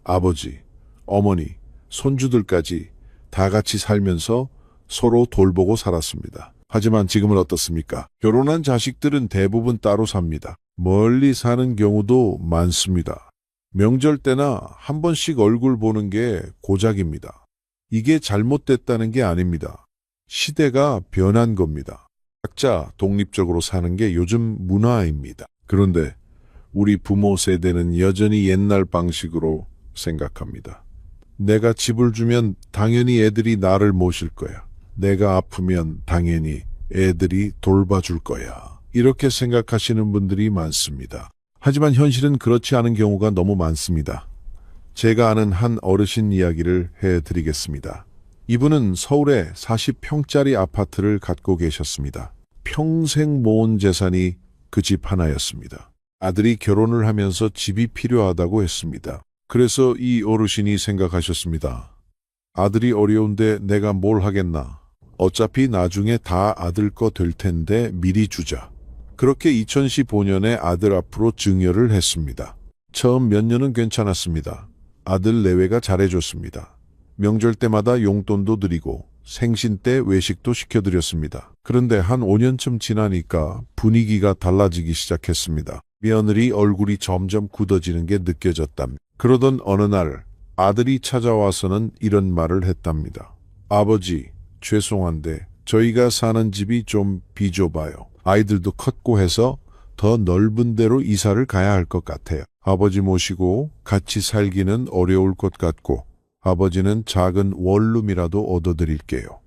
아버지, 어머니, 손주들까지 다 같이 살면서 서로 돌보고 살았습니다. 하지만 지금은 어떻습니까? 결혼한 자식들은 대부분 따로 삽니다. 멀리 사는 경우도 많습니다. 명절 때나 한 번씩 얼굴 보는 게 고작입니다. 이게 잘못됐다는 게 아닙니다. 시대가 변한 겁니다. 각자 독립적으로 사는 게 요즘 문화입니다. 그런데 우리 부모 세대는 여전히 옛날 방식으로 생각합니다. 내가 집을 주면 당연히 애들이 나를 모실 거야. 내가 아프면 당연히 애들이 돌봐줄 거야. 이렇게 생각하시는 분들이 많습니다. 하지만 현실은 그렇지 않은 경우가 너무 많습니다. 제가 아는 한 어르신 이야기를 해드리겠습니다. 이분은 서울에 40평짜리 아파트를 갖고 계셨습니다. 평생 모은 재산이 그 집 하나였습니다. 아들이 결혼을 하면서 집이 필요하다고 했습니다. 그래서 이 어르신이 생각하셨습니다. 아들이 어려운데 내가 뭘 하겠나. 어차피 나중에 다 아들 거 될 텐데 미리 주자. 그렇게 2015년에 아들 앞으로 증여를 했습니다. 처음 몇 년은 괜찮았습니다. 아들 내외가 잘해줬습니다. 명절 때마다 용돈도 드리고 생신 때 외식도 시켜드렸습니다. 그런데 한 5년쯤 지나니까 분위기가 달라지기 시작했습니다. 며느리 얼굴이 점점 굳어지는 게 느껴졌답니다. 그러던 어느 날 아들이 찾아와서는 이런 말을 했답니다. 아버지, 죄송한데 저희가 사는 집이 좀 비좁아요. 아이들도 컸고 해서 더 넓은 데로 이사를 가야 할 것 같아요. 아버지 모시고 같이 살기는 어려울 것 같고 아버지는 작은 원룸이라도 얻어드릴게요.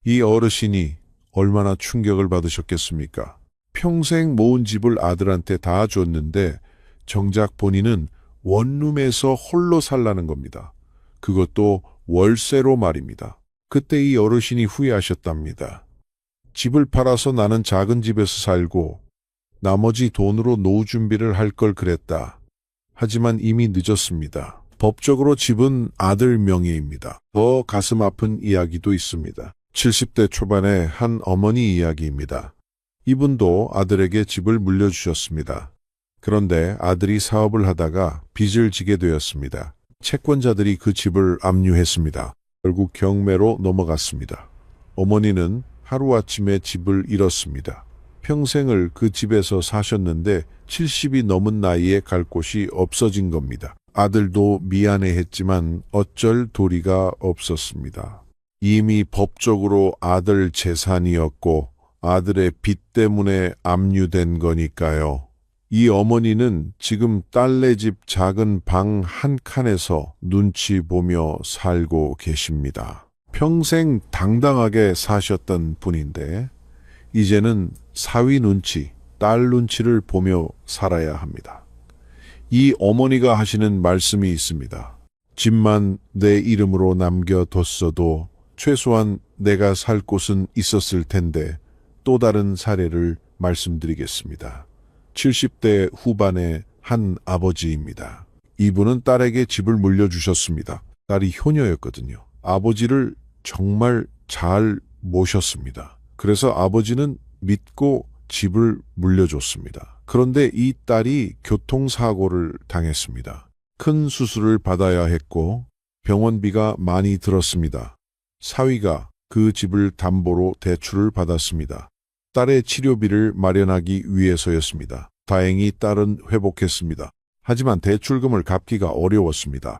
이 어르신이 얼마나 충격을 받으셨겠습니까? 평생 모은 집을 아들한테 다 줬는데 정작 본인은 원룸에서 홀로 살라는 겁니다. 그것도 월세로 말입니다. 그때 이 어르신이 후회하셨답니다. 집을 팔아서 나는 작은 집에서 살고 나머지 돈으로 노후 준비를 할 걸 그랬다. 하지만 이미 늦었습니다. 법적으로 집은 아들 명의입니다. 더 가슴 아픈 이야기도 있습니다. 70대 초반의 한 어머니 이야기입니다. 이분도 아들에게 집을 물려주셨습니다. 그런데 아들이 사업을 하다가 빚을 지게 되었습니다. 채권자들이 그 집을 압류했습니다. 결국 경매로 넘어갔습니다. 어머니는 하루아침에 집을 잃었습니다. 평생을 그 집에서 사셨는데 70이 넘은 나이에 갈 곳이 없어진 겁니다. 아들도 미안해했지만 어쩔 도리가 없었습니다. 이미 법적으로 아들 재산이었고 아들의 빚 때문에 압류된 거니까요. 이 어머니는 지금 딸네 집 작은 방 한 칸에서 눈치 보며 살고 계십니다. 평생 당당하게 사셨던 분인데 이제는 사위 눈치, 딸 눈치를 보며 살아야 합니다. 이 어머니가 하시는 말씀이 있습니다. 집만 내 이름으로 남겨뒀어도 최소한 내가 살 곳은 있었을 텐데 또 다른 사례를 말씀드리겠습니다. 70대 후반의 한 아버지입니다. 이분은 딸에게 집을 물려주셨습니다. 딸이 효녀였거든요. 아버지를 정말 잘 모셨습니다. 그래서 아버지는 믿고 집을 물려줬습니다. 그런데 이 딸이 교통사고를 당했습니다. 큰 수술을 받아야 했고 병원비가 많이 들었습니다. 사위가 그 집을 담보로 대출을 받았습니다. 딸의 치료비를 마련하기 위해서였습니다. 다행히 딸은 회복했습니다. 하지만 대출금을 갚기가 어려웠습니다.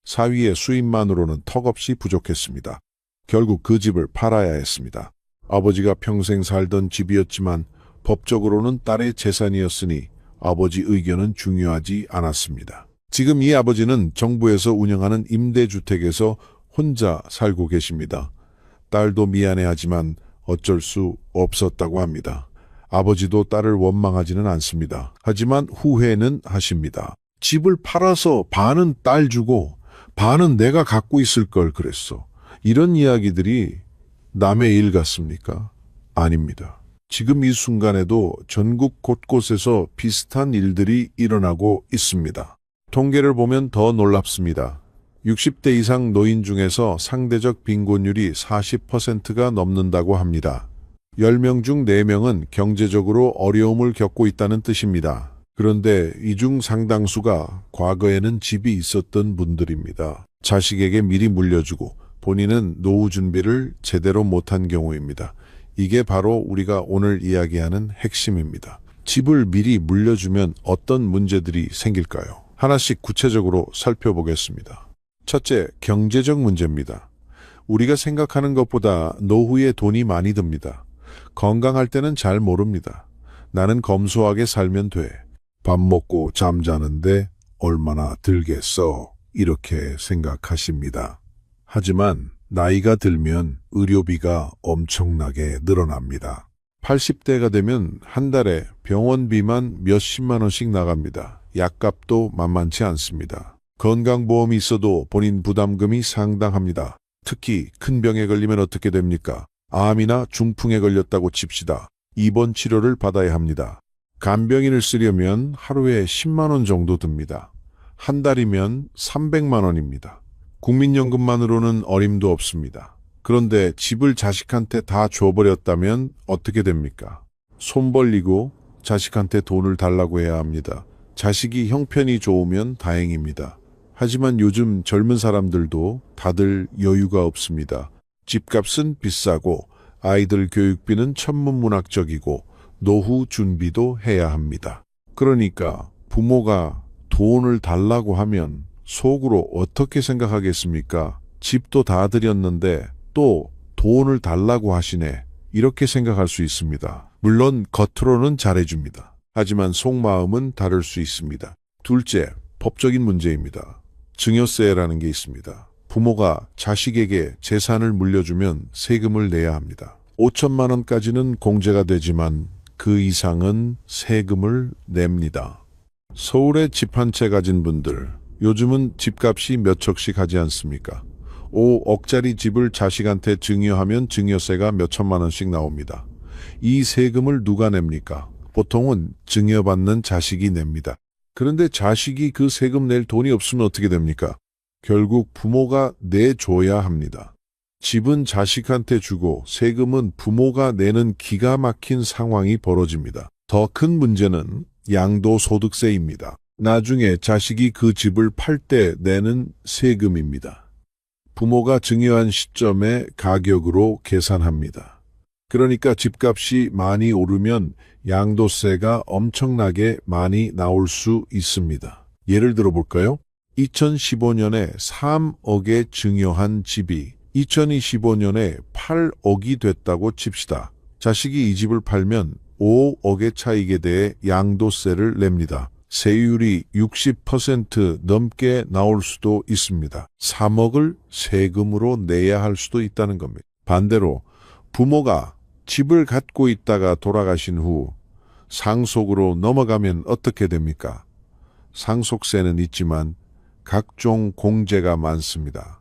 사위의 수입만으로는 턱없이 부족했습니다. 결국 그 집을 팔아야 했습니다. 아버지가 평생 살던 집이었지만 법적으로는 딸의 재산이었으니 아버지 의견은 중요하지 않았습니다. 지금 이 아버지는 정부에서 운영하는 임대주택에서 혼자 살고 계십니다. 딸도 미안해하지만 어쩔 수 없었다고 합니다. 아버지도 딸을 원망하지는 않습니다. 하지만 후회는 하십니다. 집을 팔아서 반은 딸 주고 반은 내가 갖고 있을 걸 그랬어. 이런 이야기들이 남의 일 같습니까? 아닙니다. 지금 이 순간에도 전국 곳곳에서 비슷한 일들이 일어나고 있습니다. 통계를 보면 더 놀랍습니다. 60대 이상 노인 중에서 상대적 빈곤율이 40%가 넘는다고 합니다. 10명 중 4명은 경제적으로 어려움을 겪고 있다는 뜻입니다. 그런데 이 중 상당수가 과거에는 집이 있었던 분들입니다. 자식에게 미리 물려주고 본인은 노후 준비를 제대로 못한 경우입니다. 이게 바로 우리가 오늘 이야기하는 핵심입니다. 집을 미리 물려주면 어떤 문제들이 생길까요? 하나씩 구체적으로 살펴보겠습니다. 첫째, 경제적 문제입니다. 우리가 생각하는 것보다 노후에 돈이 많이 듭니다. 건강할 때는 잘 모릅니다. 나는 검소하게 살면 돼. 밥 먹고 잠자는데 얼마나 들겠어. 이렇게 생각하십니다. 하지만 나이가 들면 의료비가 엄청나게 늘어납니다. 80대가 되면 한 달에 병원비만 몇십만 원씩 나갑니다. 약값도 만만치 않습니다. 건강보험이 있어도 본인 부담금이 상당합니다. 특히 큰 병에 걸리면 어떻게 됩니까? 암이나 중풍에 걸렸다고 칩시다. 입원 치료를 받아야 합니다. 간병인을 쓰려면 하루에 10만 원 정도 듭니다. 한 달이면 300만 원입니다. 국민연금만으로는 어림도 없습니다. 그런데 집을 자식한테 다 줘버렸다면 어떻게 됩니까? 손 벌리고 자식한테 돈을 달라고 해야 합니다. 자식이 형편이 좋으면 다행입니다. 하지만 요즘 젊은 사람들도 다들 여유가 없습니다. 집값은 비싸고 아이들 교육비는 천문문학적이고 노후 준비도 해야 합니다. 그러니까 부모가 돈을 달라고 하면 속으로 어떻게 생각하겠습니까? 집도 다 드렸는데 또 돈을 달라고 하시네. 이렇게 생각할 수 있습니다. 물론 겉으로는 잘해줍니다. 하지만 속마음은 다를 수 있습니다. 둘째, 법적인 문제입니다. 증여세라는 게 있습니다. 부모가 자식에게 재산을 물려주면 세금을 내야 합니다. 5천만 원까지는 공제가 되지만 그 이상은 세금을 냅니다. 서울에 집 한 채 가진 분들, 요즘은 집값이 몇 척씩 하지 않습니까? 5억짜리 집을 자식한테 증여하면 증여세가 몇 천만 원씩 나옵니다. 이 세금을 누가 냅니까? 보통은 증여받는 자식이 냅니다. 그런데 자식이 그 세금 낼 돈이 없으면 어떻게 됩니까? 결국 부모가 내줘야 합니다. 집은 자식한테 주고 세금은 부모가 내는 기가 막힌 상황이 벌어집니다. 더 큰 문제는 양도소득세입니다. 나중에 자식이 그 집을 팔 때 내는 세금입니다. 부모가 증여한 시점의 가격으로 계산합니다. 그러니까 집값이 많이 오르면 양도세가 엄청나게 많이 나올 수 있습니다. 예를 들어 볼까요? 2015년에 3억에 증여한 집이 2025년에 8억이 됐다고 칩시다. 자식이 이 집을 팔면 5억의 차익에 대해 양도세를 냅니다. 세율이 60% 넘게 나올 수도 있습니다. 3억을 세금으로 내야 할 수도 있다는 겁니다. 반대로 부모가 집을 갖고 있다가 돌아가신 후 상속으로 넘어가면 어떻게 됩니까? 상속세는 있지만 각종 공제가 많습니다.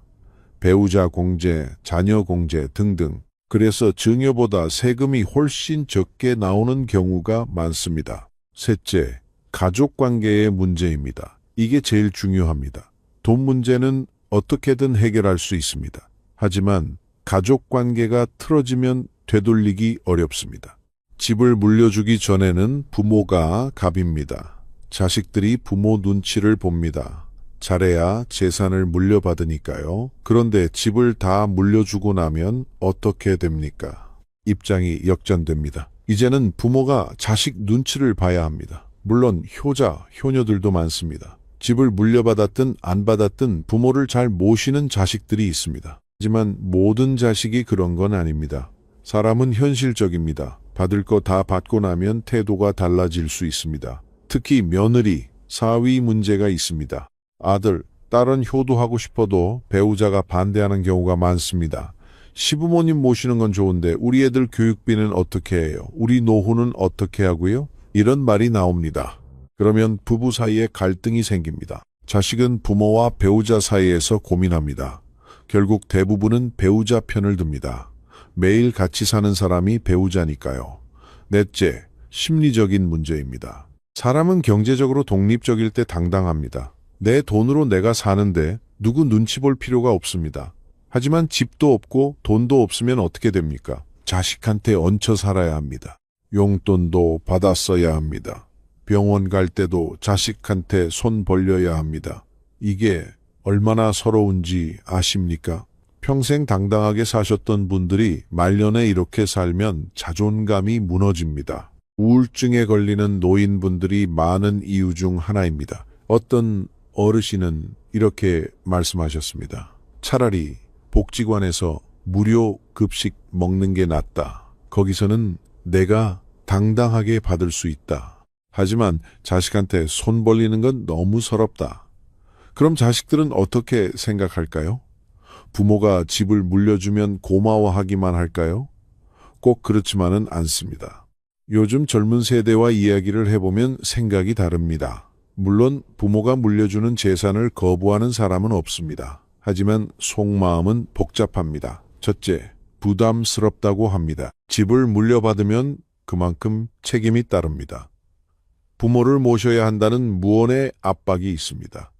배우자 공제, 자녀 공제 등등. 그래서 증여보다 세금이 훨씬 적게 나오는 경우가 많습니다. 셋째, 가족관계의 문제입니다. 이게 제일 중요합니다. 돈 문제는 어떻게든 해결할 수 있습니다. 하지만 가족관계가 틀어지면 되돌리기 어렵습니다. 집을 물려주기 전에는 부모가 갑입니다. 자식들이 부모 눈치를 봅니다. 잘해야 재산을 물려받으니까요. 그런데 집을 다 물려주고 나면 어떻게 됩니까? 입장이 역전됩니다. 이제는 부모가 자식 눈치를 봐야 합니다. 물론 효자, 효녀들도 많습니다. 집을 물려받았든 안 받았든 부모를 잘 모시는 자식들이 있습니다. 하지만 모든 자식이 그런 건 아닙니다. 사람은 현실적입니다. 받을 거 다 받고 나면 태도가 달라질 수 있습니다. 특히 며느리, 사위 문제가 있습니다. 아들, 딸은 효도하고 싶어도 배우자가 반대하는 경우가 많습니다. 시부모님 모시는 건 좋은데 우리 애들 교육비는 어떻게 해요? 우리 노후는 어떻게 하고요? 이런 말이 나옵니다. 그러면 부부 사이에 갈등이 생깁니다. 자식은 부모와 배우자 사이에서 고민합니다. 결국 대부분은 배우자 편을 듭니다. 매일 같이 사는 사람이 배우자니까요. 넷째, 심리적인 문제입니다. 사람은 경제적으로 독립적일 때 당당합니다. 내 돈으로 내가 사는데 누구 눈치 볼 필요가 없습니다. 하지만 집도 없고 돈도 없으면 어떻게 됩니까? 자식한테 얹혀 살아야 합니다. 용돈도 받았어야 합니다. 병원 갈 때도 자식한테 손 벌려야 합니다. 이게 얼마나 서러운지 아십니까? 평생 당당하게 사셨던 분들이 말년에 이렇게 살면 자존감이 무너집니다. 우울증에 걸리는 노인분들이 많은 이유 중 하나입니다. 어떤 어르신은 이렇게 말씀하셨습니다. 차라리 복지관에서 무료 급식 먹는 게 낫다. 거기서는 내가 당당하게 받을 수 있다. 하지만 자식한테 손 벌리는 건 너무 서럽다. 그럼 자식들은 어떻게 생각할까요? 부모가 집을 물려주면 고마워하기만 할까요? 꼭 그렇지만은 않습니다. 요즘 젊은 세대와 이야기를 해보면 생각이 다릅니다. 물론 부모가 물려주는 재산을 거부하는 사람은 없습니다. 하지만 속마음은 복잡합니다. 첫째, 부담스럽다고 합니다. 집을 물려받으면 그만큼 책임이 따릅니다. 부모를 모셔야 한다는 무언의 압박이 있습니다.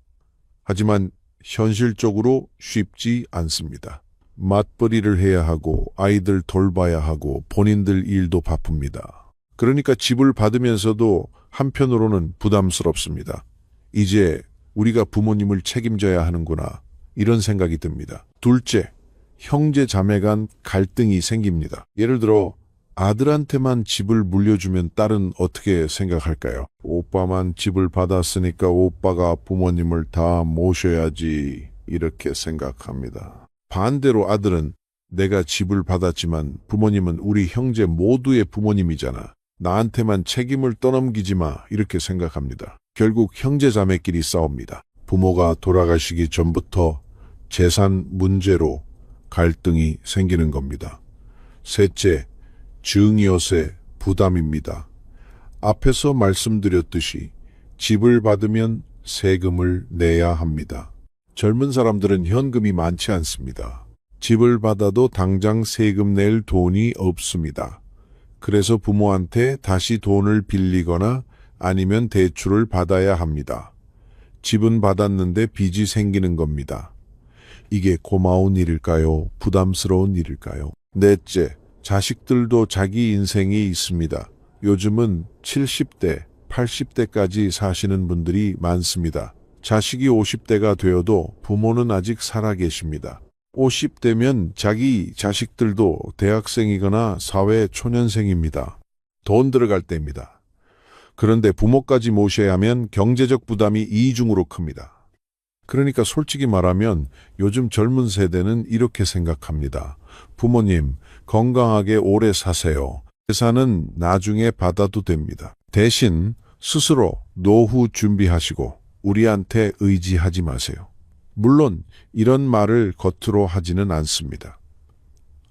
하지만 현실적으로 쉽지 않습니다. 맞벌이를 해야 하고 아이들 돌봐야 하고 본인들 일도 바쁩니다. 그러니까 집을 받으면서도 한편으로는 부담스럽습니다. 이제 우리가 부모님을 책임져야 하는구나 이런 생각이 듭니다. 둘째, 형제 자매 간 갈등이 생깁니다. 예를 들어 아들한테만 집을 물려주면 딸은 어떻게 생각할까요? 오빠만 집을 받았으니까 오빠가 부모님을 다 모셔야지 이렇게 생각합니다. 반대로 아들은 내가 집을 받았지만 부모님은 우리 형제 모두의 부모님이잖아. 나한테만 책임을 떠넘기지 마 이렇게 생각합니다. 결국 형제 자매끼리 싸웁니다. 부모가 돌아가시기 전부터 재산 문제로 갈등이 생기는 겁니다. 셋째, 증여세 부담입니다. 앞에서 말씀드렸듯이 집을 받으면 세금을 내야 합니다. 젊은 사람들은 현금이 많지 않습니다. 집을 받아도 당장 세금 낼 돈이 없습니다. 그래서 부모한테 다시 돈을 빌리거나 아니면 대출을 받아야 합니다. 집은 받았는데 빚이 생기는 겁니다. 이게 고마운 일일까요? 부담스러운 일일까요? 넷째, 자식들도 자기 인생이 있습니다. 요즘은 70대, 80대까지 사시는 분들이 많습니다. 자식이 50대가 되어도 부모는 아직 살아 계십니다. 50대면 자기 자식들도 대학생이거나 사회 초년생입니다. 돈 들어갈 때입니다. 그런데 부모까지 모셔야 하면 경제적 부담이 이중으로 큽니다. 그러니까 솔직히 말하면 요즘 젊은 세대는 이렇게 생각합니다. 부모님, 건강하게 오래 사세요. 재산은 나중에 받아도 됩니다. 대신 스스로 노후 준비하시고 우리한테 의지하지 마세요. 물론 이런 말을 겉으로 하지는 않습니다.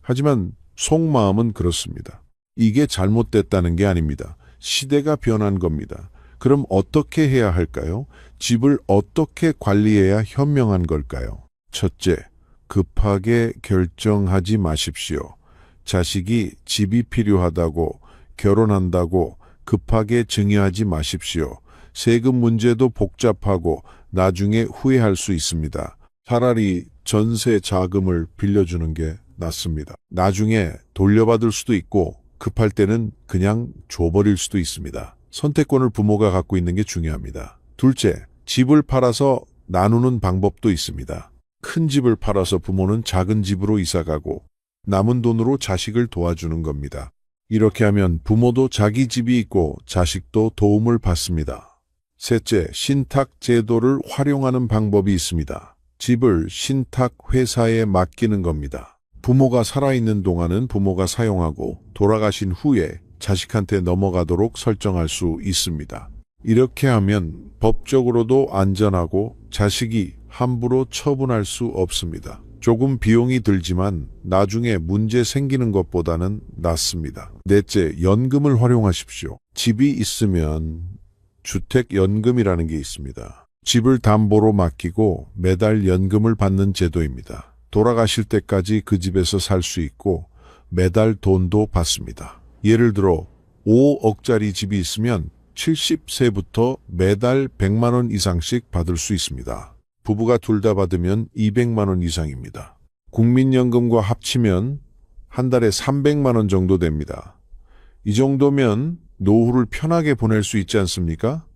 하지만 속마음은 그렇습니다. 이게 잘못됐다는 게 아닙니다. 시대가 변한 겁니다. 그럼 어떻게 해야 할까요? 집을 어떻게 관리해야 현명한 걸까요? 첫째, 급하게 결정하지 마십시오. 자식이 집이 필요하다고 결혼한다고 급하게 증여하지 마십시오. 세금 문제도 복잡하고 나중에 후회할 수 있습니다. 차라리 전세 자금을 빌려주는 게 낫습니다. 나중에 돌려받을 수도 있고 급할 때는 그냥 줘버릴 수도 있습니다. 선택권을 부모가 갖고 있는 게 중요합니다. 둘째, 집을 팔아서 나누는 방법도 있습니다. 큰 집을 팔아서 부모는 작은 집으로 이사가고 남은 돈으로 자식을 도와주는 겁니다. 이렇게 하면 부모도 자기 집이 있고 자식도 도움을 받습니다. 셋째, 신탁 제도를 활용하는 방법이 있습니다. 집을 신탁 회사에 맡기는 겁니다. 부모가 살아있는 동안은 부모가 사용하고 돌아가신 후에 자식한테 넘어가도록 설정할 수 있습니다. 이렇게 하면 법적으로도 안전하고 자식이 함부로 처분할 수 없습니다. 조금 비용이 들지만 나중에 문제 생기는 것보다는 낫습니다. 넷째, 연금을 활용하십시오. 집이 있으면 주택연금이라는 게 있습니다. 집을 담보로 맡기고 매달 연금을 받는 제도입니다. 돌아가실 때까지 그 집에서 살 수 있고 매달 돈도 받습니다. 예를 들어 5억짜리 집이 있으면 70세부터 매달 100만 원 이상씩 받을 수 있습니다. 부부가 둘 다 받으면 200만 원 이상입니다. 국민연금과 합치면 한 달에 300만 원 정도 됩니다. 이 정도면 노후를 편하게 보낼 수 있지 않습니까?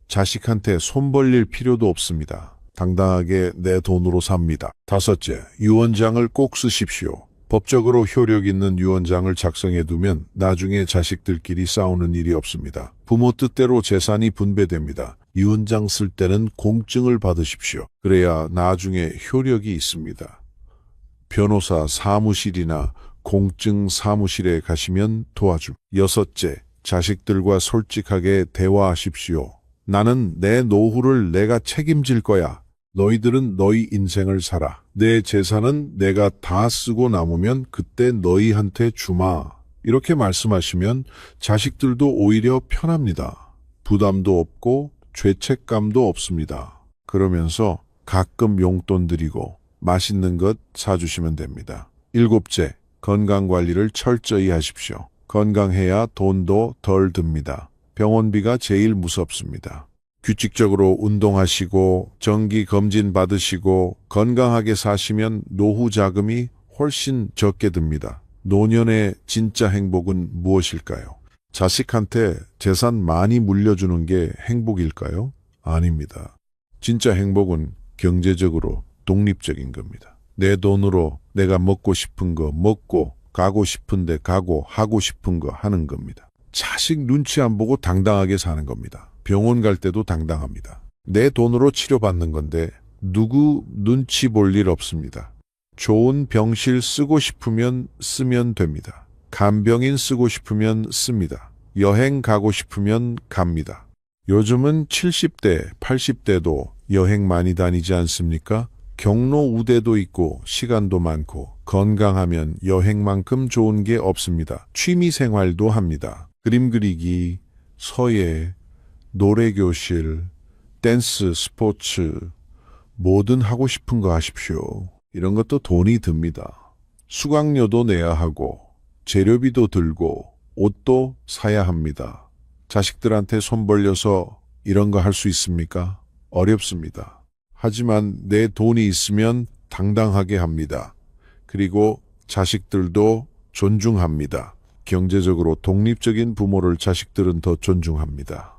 자식한테 손 벌릴 필요도 없습니다. 당당하게 내 돈으로 삽니다. 다섯째, 유언장을 꼭 쓰십시오. 법적으로 효력 있는 유언장을 작성해 두면 나중에 자식들끼리 싸우는 일이 없습니다. 부모 뜻대로 재산이 분배됩니다. 유언장 쓸 때는 공증을 받으십시오. 그래야 나중에 효력이 있습니다. 변호사 사무실이나 공증 사무실에 가시면 도와줍니다. 여섯째, 자식들과 솔직하게 대화하십시오. 나는 내 노후를 내가 책임질 거야. 너희들은 너희 인생을 살아. 내 재산은 내가 다 쓰고 남으면 그때 너희한테 주마. 이렇게 말씀하시면 자식들도 오히려 편합니다. 부담도 없고 죄책감도 없습니다. 그러면서 가끔 용돈 드리고 맛있는 것 사주시면 됩니다. 7째, 건강관리를 철저히 하십시오. 건강해야 돈도 덜 듭니다. 병원비가 제일 무섭습니다. 규칙적으로 운동하시고 정기 검진 받으시고 건강하게 사시면 노후 자금이 훨씬 적게 듭니다. 노년의 진짜 행복은 무엇일까요? 자식한테 재산 많이 물려주는 게 행복일까요? 아닙니다. 진짜 행복은 경제적으로 독립적인 겁니다. 내 돈으로 내가 먹고 싶은 거 먹고 가고 싶은 데 가고 하고 싶은 거 하는 겁니다. 자식 눈치 안 보고 당당하게 사는 겁니다. 병원 갈 때도 당당합니다. 내 돈으로 치료받는 건데 누구 눈치 볼 일 없습니다. 좋은 병실 쓰고 싶으면 쓰면 됩니다. 간병인 쓰고 싶으면 씁니다. 여행 가고 싶으면 갑니다. 요즘은 70대, 80대도 여행 많이 다니지 않습니까? 경로 우대도 있고 시간도 많고 건강하면 여행만큼 좋은 게 없습니다. 취미 생활도 합니다. 그림 그리기, 서예, 노래교실, 댄스, 스포츠, 뭐든 하고 싶은 거 하십시오. 이런 것도 돈이 듭니다. 수강료도 내야 하고 재료비도 들고 옷도 사야 합니다. 자식들한테 손 벌려서 이런 거 할 수 있습니까? 어렵습니다. 하지만 내 돈이 있으면 당당하게 합니다. 그리고 자식들도 존중합니다. 경제적으로 독립적인 부모를 자식들은 더 존중합니다.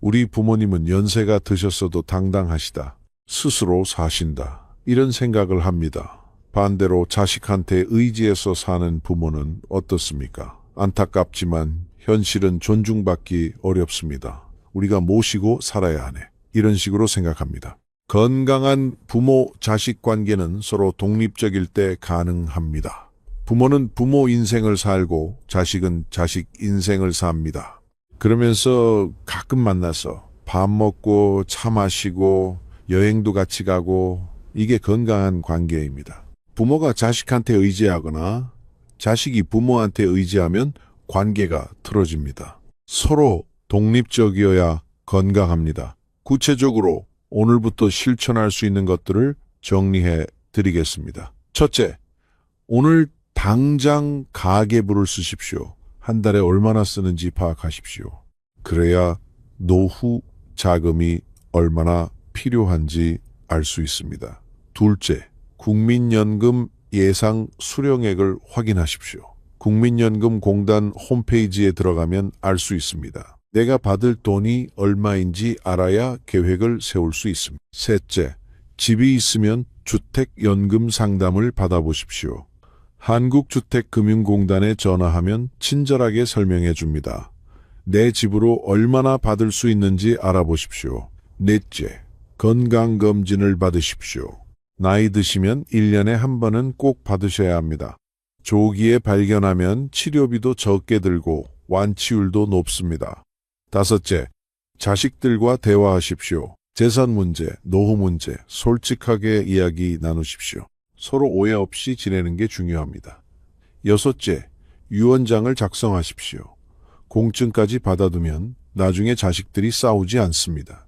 우리 부모님은 연세가 드셨어도 당당하시다. 스스로 사신다. 이런 생각을 합니다. 반대로 자식한테 의지해서 사는 부모는 어떻습니까? 안타깝지만 현실은 존중받기 어렵습니다. 우리가 모시고 살아야 하네. 이런 식으로 생각합니다. 건강한 부모-자식 관계는 서로 독립적일 때 가능합니다. 부모는 부모 인생을 살고 자식은 자식 인생을 삽니다. 그러면서 가끔 만나서 밥 먹고 차 마시고 여행도 같이 가고 이게 건강한 관계입니다. 부모가 자식한테 의지하거나 자식이 부모한테 의지하면 관계가 틀어집니다. 서로 독립적이어야 건강합니다. 구체적으로 오늘부터 실천할 수 있는 것들을 정리해 드리겠습니다. 첫째, 오늘 당장 가계부를 쓰십시오. 한 달에 얼마나 쓰는지 파악하십시오. 그래야 노후 자금이 얼마나 필요한지 알 수 있습니다. 둘째, 국민연금 예상 수령액을 확인하십시오. 국민연금공단 홈페이지에 들어가면 알 수 있습니다. 내가 받을 돈이 얼마인지 알아야 계획을 세울 수 있습니다. 셋째, 집이 있으면 주택연금 상담을 받아보십시오. 한국주택금융공단에 전화하면 친절하게 설명해 줍니다. 내 집으로 얼마나 받을 수 있는지 알아보십시오. 넷째, 건강검진을 받으십시오. 나이 드시면 1년에 한 번은 꼭 받으셔야 합니다. 조기에 발견하면 치료비도 적게 들고 완치율도 높습니다. 다섯째, 자식들과 대화하십시오. 재산 문제, 노후 문제, 솔직하게 이야기 나누십시오. 서로 오해 없이 지내는 게 중요합니다. 여섯째, 유언장을 작성하십시오. 공증까지 받아두면 나중에 자식들이 싸우지 않습니다.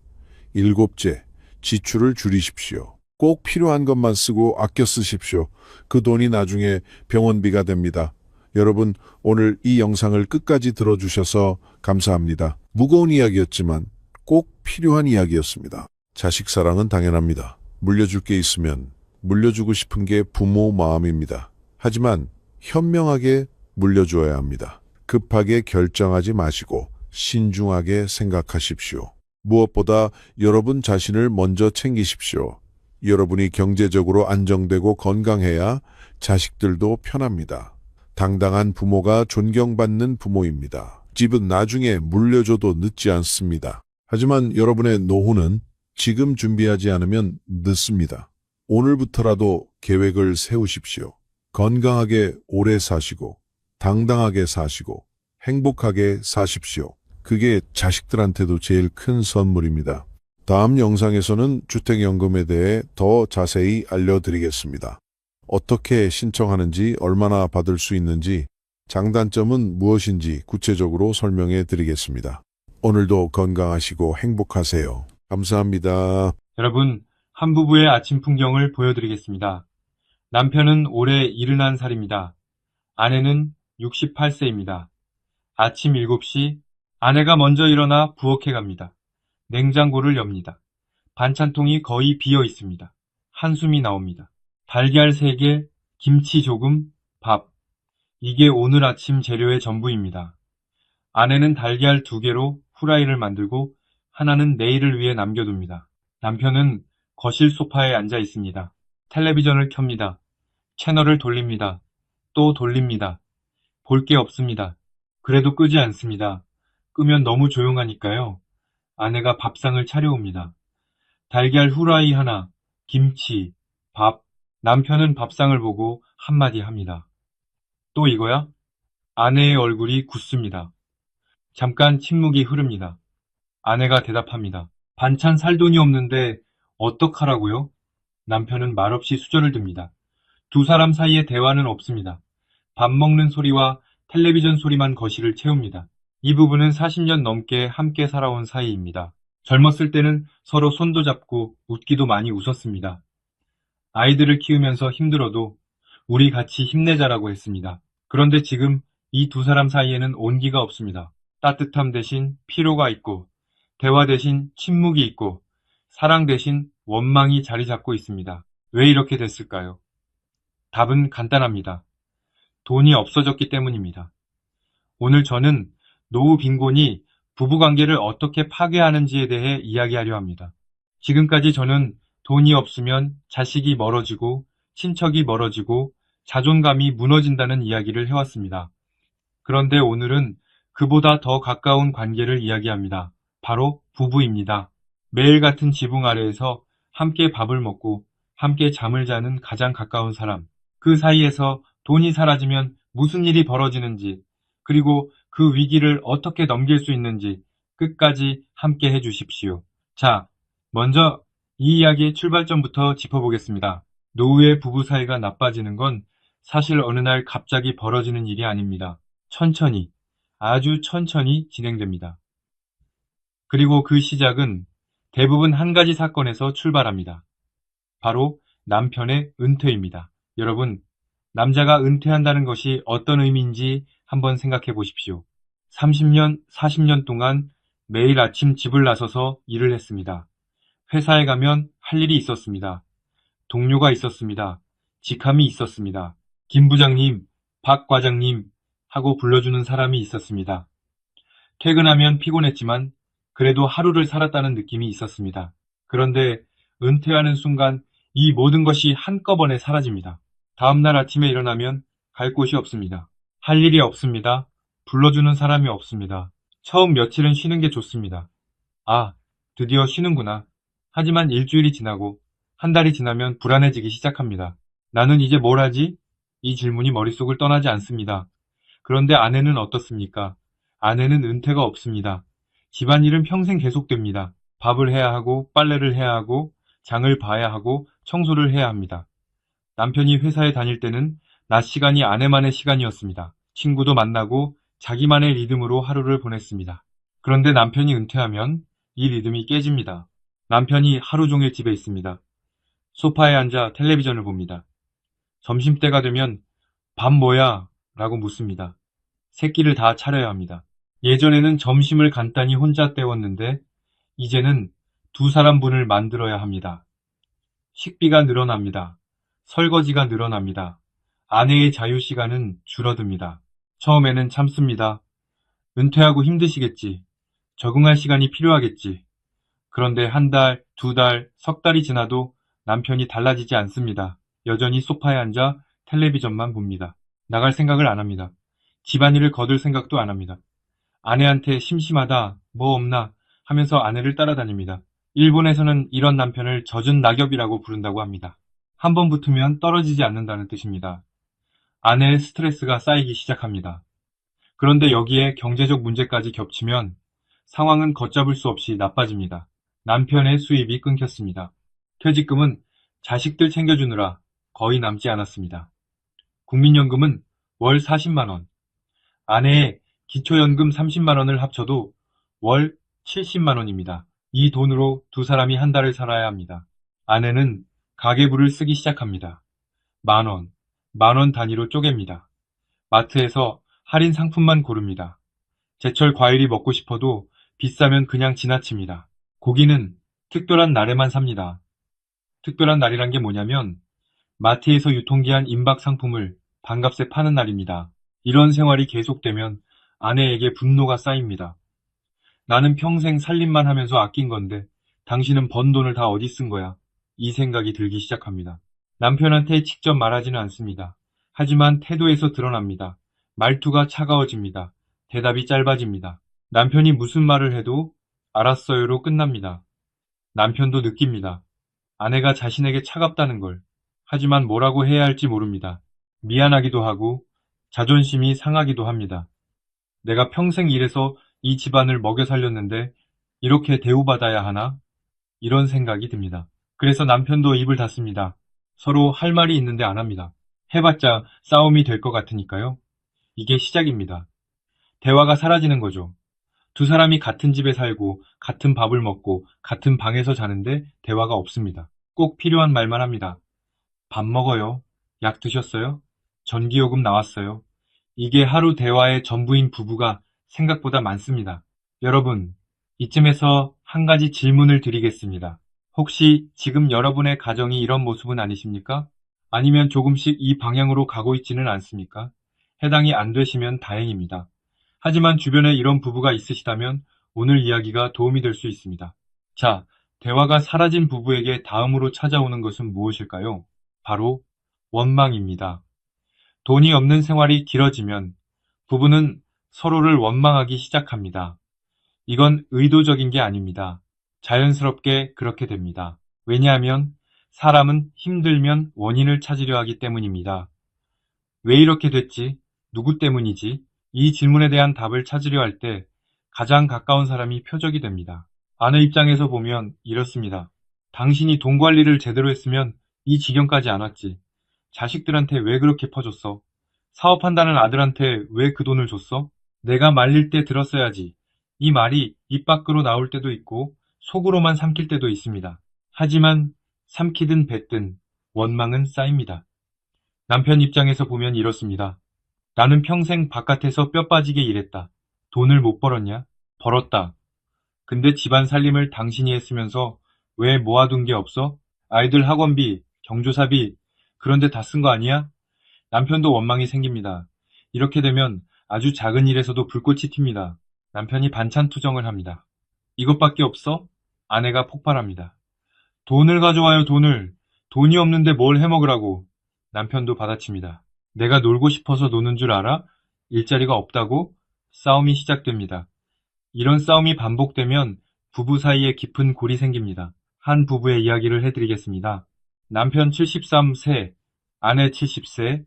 일곱째, 지출을 줄이십시오. 꼭 필요한 것만 쓰고 아껴 쓰십시오. 그 돈이 나중에 병원비가 됩니다. 여러분, 오늘 이 영상을 끝까지 들어주셔서 감사합니다. 무거운 이야기였지만 꼭 필요한 이야기였습니다. 자식 사랑은 당연합니다. 물려줄 게 있으면 물려주고 싶은 게 부모 마음입니다. 하지만 현명하게 물려주어야 합니다. 급하게 결정하지 마시고 신중하게 생각하십시오. 무엇보다 여러분 자신을 먼저 챙기십시오. 여러분이 경제적으로 안정되고 건강해야 자식들도 편합니다. 당당한 부모가 존경받는 부모입니다. 집은 나중에 물려줘도 늦지 않습니다. 하지만 여러분의 노후는 지금 준비하지 않으면 늦습니다. 오늘부터라도 계획을 세우십시오. 건강하게 오래 사시고 당당하게 사시고 행복하게 사십시오. 그게 자식들한테도 제일 큰 선물입니다. 다음 영상에서는 주택연금에 대해 더 자세히 알려드리겠습니다. 어떻게 신청하는지, 얼마나 받을 수 있는지, 장단점은 무엇인지 구체적으로 설명해 드리겠습니다. 오늘도 건강하시고 행복하세요. 감사합니다. 여러분, 한 부부의 아침 풍경을 보여드리겠습니다. 남편은 올해 71살입니다. 아내는 68세입니다. 아침 7시 아내가 먼저 일어나 부엌에 갑니다. 냉장고를 엽니다. 반찬통이 거의 비어 있습니다. 한숨이 나옵니다. 달걀 3개, 김치 조금, 밥. 이게 오늘 아침 재료의 전부입니다. 아내는 달걀 2개로 후라이를 만들고 하나는 내일을 위해 남겨둡니다. 남편은 거실 소파에 앉아 있습니다. 텔레비전을 켭니다. 채널을 돌립니다. 또 돌립니다. 볼 게 없습니다. 그래도 끄지 않습니다. 끄면 너무 조용하니까요. 아내가 밥상을 차려옵니다. 달걀 후라이 하나, 김치, 밥. 남편은 밥상을 보고 한마디 합니다. 또 이거야? 아내의 얼굴이 굳습니다. 잠깐 침묵이 흐릅니다. 아내가 대답합니다. 반찬 살 돈이 없는데 어떡하라고요? 남편은 말없이 수저를 듭니다. 두 사람 사이에 대화는 없습니다. 밥 먹는 소리와 텔레비전 소리만 거실을 채웁니다. 이 부부는 40년 넘게 함께 살아온 사이입니다. 젊었을 때는 서로 손도 잡고 웃기도 많이 웃었습니다. 아이들을 키우면서 힘들어도 우리 같이 힘내자라고 했습니다. 그런데 지금 이 두 사람 사이에는 온기가 없습니다. 따뜻함 대신 피로가 있고, 대화 대신 침묵이 있고, 사랑 대신 원망이 자리 잡고 있습니다. 왜 이렇게 됐을까요? 답은 간단합니다. 돈이 없어졌기 때문입니다. 오늘 저는 노후 빈곤이 부부관계를 어떻게 파괴하는지에 대해 이야기하려 합니다. 지금까지 저는 돈이 없으면 자식이 멀어지고 친척이 멀어지고 자존감이 무너진다는 이야기를 해왔습니다. 그런데 오늘은 그보다 더 가까운 관계를 이야기합니다. 바로 부부입니다. 매일 같은 지붕 아래에서 함께 밥을 먹고 함께 잠을 자는 가장 가까운 사람. 그 사이에서 돈이 사라지면 무슨 일이 벌어지는지, 그리고 그 위기를 어떻게 넘길 수 있는지 끝까지 함께 해주십시오. 자, 먼저 이 이야기의 출발점부터 짚어보겠습니다. 노후의 부부 사이가 나빠지는 건 사실 어느 날 갑자기 벌어지는 일이 아닙니다. 천천히, 아주 천천히 진행됩니다. 그리고 그 시작은 대부분 한 가지 사건에서 출발합니다. 바로 남편의 은퇴입니다. 여러분, 남자가 은퇴한다는 것이 어떤 의미인지 한번 생각해 보십시오. 30년, 40년 동안 매일 아침 집을 나서서 일을 했습니다. 회사에 가면 할 일이 있었습니다. 동료가 있었습니다. 직함이 있었습니다. 김 부장님, 박 과장님 하고 불러주는 사람이 있었습니다. 퇴근하면 피곤했지만 그래도 하루를 살았다는 느낌이 있었습니다. 그런데 은퇴하는 순간 이 모든 것이 한꺼번에 사라집니다. 다음날 아침에 일어나면 갈 곳이 없습니다. 할 일이 없습니다. 불러주는 사람이 없습니다. 처음 며칠은 쉬는 게 좋습니다. 아, 드디어 쉬는구나. 하지만 일주일이 지나고 한 달이 지나면 불안해지기 시작합니다. 나는 이제 뭘 하지? 이 질문이 머릿속을 떠나지 않습니다. 그런데 아내는 어떻습니까? 아내는 은퇴가 없습니다. 집안일은 평생 계속됩니다. 밥을 해야 하고, 빨래를 해야 하고, 장을 봐야 하고, 청소를 해야 합니다. 남편이 회사에 다닐 때는 낮 시간이 아내만의 시간이었습니다. 친구도 만나고 자기만의 리듬으로 하루를 보냈습니다. 그런데 남편이 은퇴하면 이 리듬이 깨집니다. 남편이 하루 종일 집에 있습니다. 소파에 앉아 텔레비전을 봅니다. 점심때가 되면 밥 뭐야? 라고 묻습니다. 새끼를 다 차려야 합니다. 예전에는 점심을 간단히 혼자 때웠는데 이제는 두 사람분을 만들어야 합니다. 식비가 늘어납니다. 설거지가 늘어납니다. 아내의 자유시간은 줄어듭니다. 처음에는 참습니다. 은퇴하고 힘드시겠지. 적응할 시간이 필요하겠지. 그런데 한 달, 두 달, 석 달이 지나도 남편이 달라지지 않습니다. 여전히 소파에 앉아 텔레비전만 봅니다. 나갈 생각을 안 합니다. 집안일을 거둘 생각도 안 합니다. 아내한테 심심하다, 뭐 없나 하면서 아내를 따라다닙니다. 일본에서는 이런 남편을 젖은 낙엽이라고 부른다고 합니다. 한 번 붙으면 떨어지지 않는다는 뜻입니다. 아내의 스트레스가 쌓이기 시작합니다. 그런데 여기에 경제적 문제까지 겹치면 상황은 걷잡을 수 없이 나빠집니다. 남편의 수입이 끊겼습니다. 퇴직금은 자식들 챙겨주느라 거의 남지 않았습니다. 국민연금은 월 40만 원, 아내의 기초연금 30만 원을 합쳐도 월 70만 원입니다. 이 돈으로 두 사람이 한 달을 살아야 합니다. 아내는 가계부를 쓰기 시작합니다. 만 원, 만 원 단위로 쪼갭니다. 마트에서 할인 상품만 고릅니다. 제철 과일이 먹고 싶어도 비싸면 그냥 지나칩니다. 고기는 특별한 날에만 삽니다. 특별한 날이란 게 뭐냐면 마트에서 유통기한 임박 상품을 반값에 파는 날입니다. 이런 생활이 계속되면 아내에게 분노가 쌓입니다. 나는 평생 살림만 하면서 아낀 건데 당신은 번 돈을 다 어디 쓴 거야? 이 생각이 들기 시작합니다. 남편한테 직접 말하지는 않습니다. 하지만 태도에서 드러납니다. 말투가 차가워집니다. 대답이 짧아집니다. 남편이 무슨 말을 해도 알았어요로 끝납니다. 남편도 느낍니다. 아내가 자신에게 차갑다는 걸. 하지만 뭐라고 해야 할지 모릅니다. 미안하기도 하고 자존심이 상하기도 합니다. 내가 평생 일해서 이 집안을 먹여 살렸는데 이렇게 대우받아야 하나? 이런 생각이 듭니다. 그래서 남편도 입을 닫습니다. 서로 할 말이 있는데 안 합니다. 해봤자 싸움이 될 것 같으니까요. 이게 시작입니다. 대화가 사라지는 거죠. 두 사람이 같은 집에 살고 같은 밥을 먹고 같은 방에서 자는데 대화가 없습니다. 꼭 필요한 말만 합니다. 밥 먹어요. 약 드셨어요? 전기요금 나왔어요. 이게 하루 대화의 전부인 부부가 생각보다 많습니다. 여러분, 이쯤에서 한 가지 질문을 드리겠습니다. 혹시 지금 여러분의 가정이 이런 모습은 아니십니까? 아니면 조금씩 이 방향으로 가고 있지는 않습니까? 해당이 안 되시면 다행입니다. 하지만 주변에 이런 부부가 있으시다면 오늘 이야기가 도움이 될 수 있습니다. 자, 대화가 사라진 부부에게 다음으로 찾아오는 것은 무엇일까요? 바로 원망입니다. 돈이 없는 생활이 길어지면 부부는 서로를 원망하기 시작합니다. 이건 의도적인 게 아닙니다. 자연스럽게 그렇게 됩니다. 왜냐하면 사람은 힘들면 원인을 찾으려 하기 때문입니다. 왜 이렇게 됐지? 누구 때문이지? 이 질문에 대한 답을 찾으려 할 때 가장 가까운 사람이 표적이 됩니다. 아내 입장에서 보면 이렇습니다. 당신이 돈 관리를 제대로 했으면 이 지경까지 안 왔지. 자식들한테 왜 그렇게 퍼줬어? 사업한다는 아들한테 왜 그 돈을 줬어? 내가 말릴 때 들었어야지. 이 말이 입 밖으로 나올 때도 있고 속으로만 삼킬 때도 있습니다. 하지만 삼키든 뱉든 원망은 쌓입니다. 남편 입장에서 보면 이렇습니다. 나는 평생 바깥에서 뼈 빠지게 일했다. 돈을 못 벌었냐? 벌었다. 근데 집안 살림을 당신이 했으면서 왜 모아둔 게 없어? 아이들 학원비, 경조사비, 그런데 다 쓴 거 아니야? 남편도 원망이 생깁니다. 이렇게 되면 아주 작은 일에서도 불꽃이 튑니다. 남편이 반찬 투정을 합니다. 이것밖에 없어? 아내가 폭발합니다. 돈을 가져와요, 돈을. 돈이 없는데 뭘 해먹으라고. 남편도 받아칩니다. 내가 놀고 싶어서 노는 줄 알아? 일자리가 없다고? 싸움이 시작됩니다. 이런 싸움이 반복되면 부부 사이에 깊은 골이 생깁니다. 한 부부의 이야기를 해드리겠습니다. 남편 73세, 아내 70세,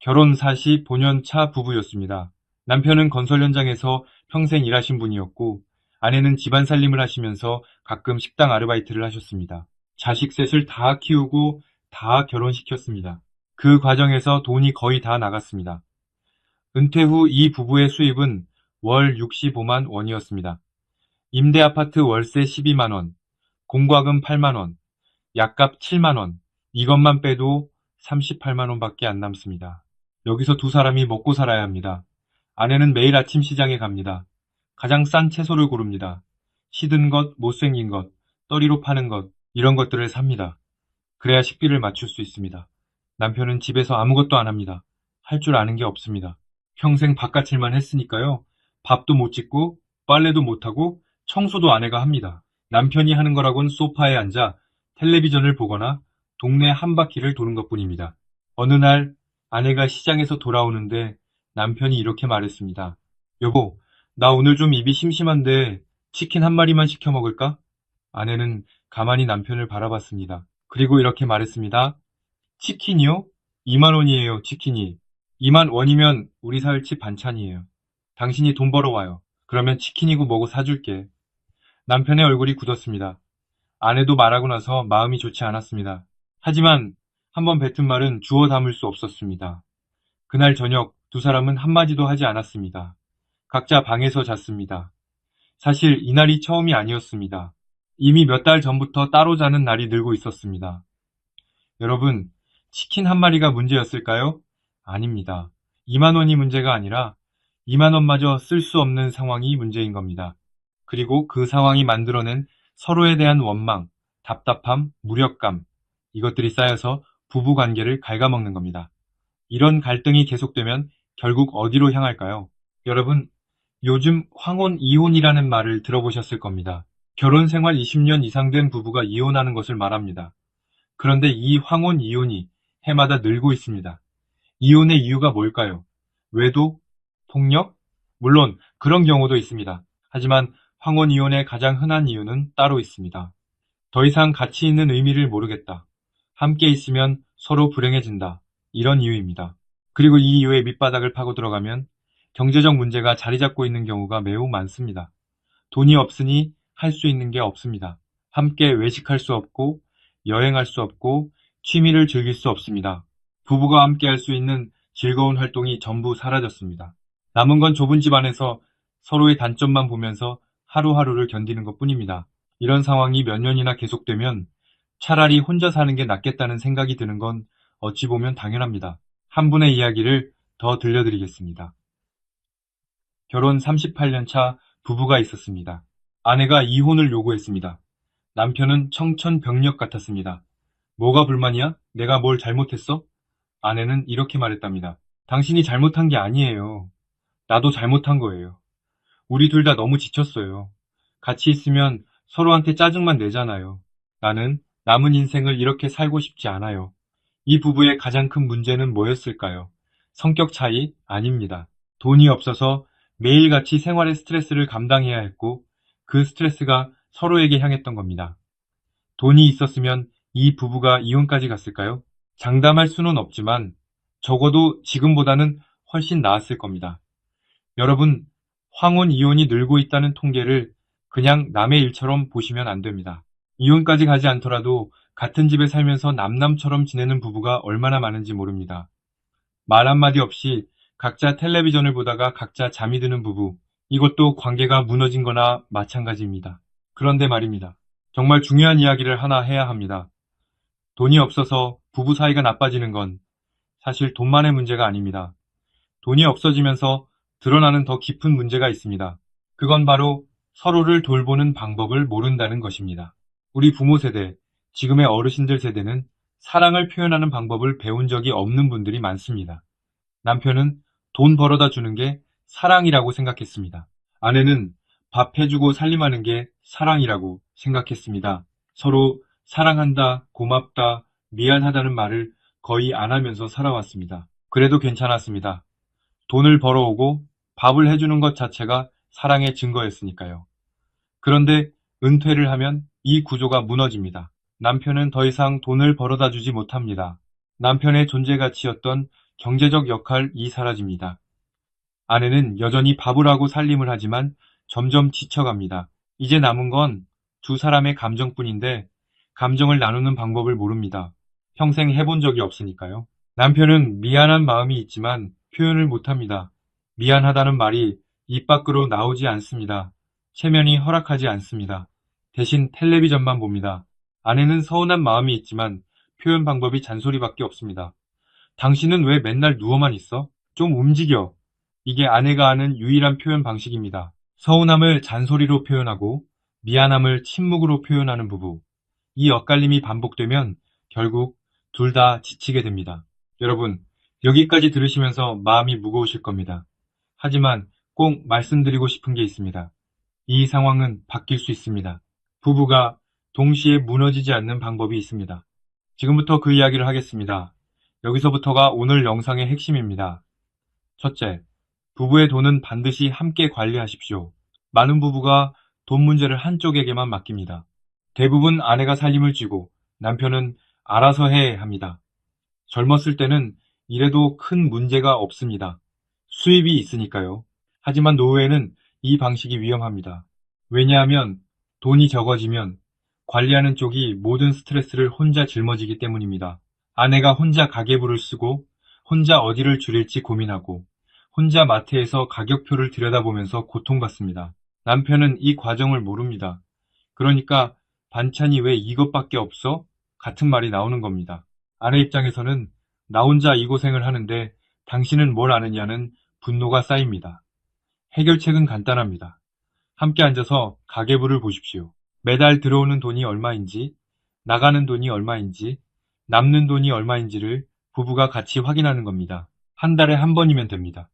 결혼 45년 차 부부였습니다. 남편은 건설 현장에서 평생 일하신 분이었고, 아내는 집안 살림을 하시면서 가끔 식당 아르바이트를 하셨습니다. 자식 셋을 다 키우고 다 결혼시켰습니다. 그 과정에서 돈이 거의 다 나갔습니다. 은퇴 후 이 부부의 수입은 월 65만 원이었습니다. 임대 아파트 월세 12만 원, 공과금 8만 원, 약값 7만 원, 이것만 빼도 38만 원밖에 안 남습니다. 여기서 두 사람이 먹고 살아야 합니다. 아내는 매일 아침 시장에 갑니다. 가장 싼 채소를 고릅니다. 시든 것, 못생긴 것, 떨이로 파는 것, 이런 것들을 삽니다. 그래야 식비를 맞출 수 있습니다. 남편은 집에서 아무것도 안 합니다. 할 줄 아는 게 없습니다. 평생 바깥일만 했으니까요. 밥도 못 짓고 빨래도 못하고 청소도 아내가 합니다. 남편이 하는 거라곤 소파에 앉아 텔레비전을 보거나 동네 한 바퀴를 도는 것뿐입니다. 어느 날 아내가 시장에서 돌아오는데 남편이 이렇게 말했습니다. 여보, 나 오늘 좀 입이 심심한데 치킨 한 마리만 시켜 먹을까? 아내는 가만히 남편을 바라봤습니다. 그리고 이렇게 말했습니다. 치킨이요? 2만 원이에요, 치킨이. 2만 원이면 우리 사흘치 반찬이에요. 당신이 돈 벌어와요. 그러면 치킨이고 뭐고 사줄게. 남편의 얼굴이 굳었습니다. 아내도 말하고 나서 마음이 좋지 않았습니다. 하지만 한번 뱉은 말은 주워 담을 수 없었습니다. 그날 저녁 두 사람은 한마디도 하지 않았습니다. 각자 방에서 잤습니다. 사실 이날이 처음이 아니었습니다. 이미 몇 달 전부터 따로 자는 날이 늘고 있었습니다. 여러분, 치킨 한 마리가 문제였을까요? 아닙니다. 2만 원이 문제가 아니라 2만 원마저 쓸 수 없는 상황이 문제인 겁니다. 그리고 그 상황이 만들어낸 서로에 대한 원망, 답답함, 무력감, 이것들이 쌓여서 부부 관계를 갉아먹는 겁니다. 이런 갈등이 계속되면 결국 어디로 향할까요? 여러분, 요즘 황혼 이혼이라는 말을 들어보셨을 겁니다. 결혼 생활 20년 이상 된 부부가 이혼하는 것을 말합니다. 그런데 이 황혼 이혼이 해마다 늘고 있습니다. 이혼의 이유가 뭘까요? 외도? 폭력? 물론 그런 경우도 있습니다. 하지만 황혼 이혼의 가장 흔한 이유는 따로 있습니다. 더 이상 가치 있는 의미를 모르겠다. 함께 있으면 서로 불행해진다. 이런 이유입니다. 그리고 이 이유의 밑바닥을 파고 들어가면 경제적 문제가 자리 잡고 있는 경우가 매우 많습니다. 돈이 없으니 할 수 있는 게 없습니다. 함께 외식할 수 없고 여행할 수 없고 취미를 즐길 수 없습니다. 부부가 함께 할 수 있는 즐거운 활동이 전부 사라졌습니다. 남은 건 좁은 집 안에서 서로의 단점만 보면서 하루하루를 견디는 것뿐입니다. 이런 상황이 몇 년이나 계속되면 차라리 혼자 사는 게 낫겠다는 생각이 드는 건 어찌 보면 당연합니다. 한 분의 이야기를 더 들려드리겠습니다. 결혼 38년 차 부부가 있었습니다. 아내가 이혼을 요구했습니다. 남편은 청천벽력 같았습니다. 뭐가 불만이야? 내가 뭘 잘못했어? 아내는 이렇게 말했답니다. 당신이 잘못한 게 아니에요. 나도 잘못한 거예요. 우리 둘 다 너무 지쳤어요. 같이 있으면 서로한테 짜증만 내잖아요. 나는 남은 인생을 이렇게 살고 싶지 않아요. 이 부부의 가장 큰 문제는 뭐였을까요? 성격 차이? 아닙니다. 돈이 없어서 매일같이 생활의 스트레스를 감당해야 했고 그 스트레스가 서로에게 향했던 겁니다. 돈이 있었으면 이 부부가 이혼까지 갔을까요? 장담할 수는 없지만 적어도 지금보다는 훨씬 나았을 겁니다. 여러분, 황혼 이혼이 늘고 있다는 통계를 그냥 남의 일처럼 보시면 안 됩니다. 이혼까지 가지 않더라도 같은 집에 살면서 남남처럼 지내는 부부가 얼마나 많은지 모릅니다. 말 한마디 없이 각자 텔레비전을 보다가 각자 잠이 드는 부부, 이것도 관계가 무너진 거나 마찬가지입니다. 그런데 말입니다. 정말 중요한 이야기를 하나 해야 합니다. 돈이 없어서 부부 사이가 나빠지는 건 사실 돈만의 문제가 아닙니다. 돈이 없어지면서 드러나는 더 깊은 문제가 있습니다. 그건 바로 서로를 돌보는 방법을 모른다는 것입니다. 우리 부모 세대, 지금의 어르신들 세대는 사랑을 표현하는 방법을 배운 적이 없는 분들이 많습니다. 남편은 돈 벌어다 주는 게 사랑이라고 생각했습니다. 아내는 밥 해주고 살림하는 게 사랑이라고 생각했습니다. 서로 사랑한다, 고맙다, 미안하다는 말을 거의 안 하면서 살아왔습니다. 그래도 괜찮았습니다. 돈을 벌어오고 밥을 해주는 것 자체가 사랑의 증거였으니까요. 그런데 은퇴를 하면 이 구조가 무너집니다. 남편은 더 이상 돈을 벌어다 주지 못합니다. 남편의 존재 가치였던 경제적 역할이 사라집니다. 아내는 여전히 밥을 하고 살림을 하지만 점점 지쳐갑니다. 이제 남은 건 두 사람의 감정뿐인데 감정을 나누는 방법을 모릅니다. 평생 해본 적이 없으니까요. 남편은 미안한 마음이 있지만 표현을 못합니다. 미안하다는 말이 입 밖으로 나오지 않습니다. 체면이 허락하지 않습니다. 대신 텔레비전만 봅니다. 아내는 서운한 마음이 있지만 표현 방법이 잔소리밖에 없습니다. 당신은 왜 맨날 누워만 있어? 좀 움직여. 이게 아내가 아는 유일한 표현 방식입니다. 서운함을 잔소리로 표현하고 미안함을 침묵으로 표현하는 부부. 이 엇갈림이 반복되면 결국 둘 다 지치게 됩니다. 여러분, 여기까지 들으시면서 마음이 무거우실 겁니다. 하지만 꼭 말씀드리고 싶은 게 있습니다. 이 상황은 바뀔 수 있습니다. 부부가 동시에 무너지지 않는 방법이 있습니다. 지금부터 그 이야기를 하겠습니다. 여기서부터가 오늘 영상의 핵심입니다. 첫째, 부부의 돈은 반드시 함께 관리하십시오. 많은 부부가 돈 문제를 한쪽에게만 맡깁니다. 대부분 아내가 살림을 쥐고 남편은 알아서 해 합니다. 젊었을 때는 이래도 큰 문제가 없습니다. 수입이 있으니까요. 하지만 노후에는 이 방식이 위험합니다. 왜냐하면 돈이 적어지면 관리하는 쪽이 모든 스트레스를 혼자 짊어지기 때문입니다. 아내가 혼자 가계부를 쓰고 혼자 어디를 줄일지 고민하고 혼자 마트에서 가격표를 들여다보면서 고통받습니다. 남편은 이 과정을 모릅니다. 그러니까 반찬이 왜 이것밖에 없어? 같은 말이 나오는 겁니다. 아내 입장에서는 나 혼자 이 고생을 하는데 당신은 뭘 아느냐는 분노가 쌓입니다. 해결책은 간단합니다. 함께 앉아서 가계부를 보십시오. 매달 들어오는 돈이 얼마인지, 나가는 돈이 얼마인지, 남는 돈이 얼마인지를 부부가 같이 확인하는 겁니다. 한 달에 한 번이면 됩니다.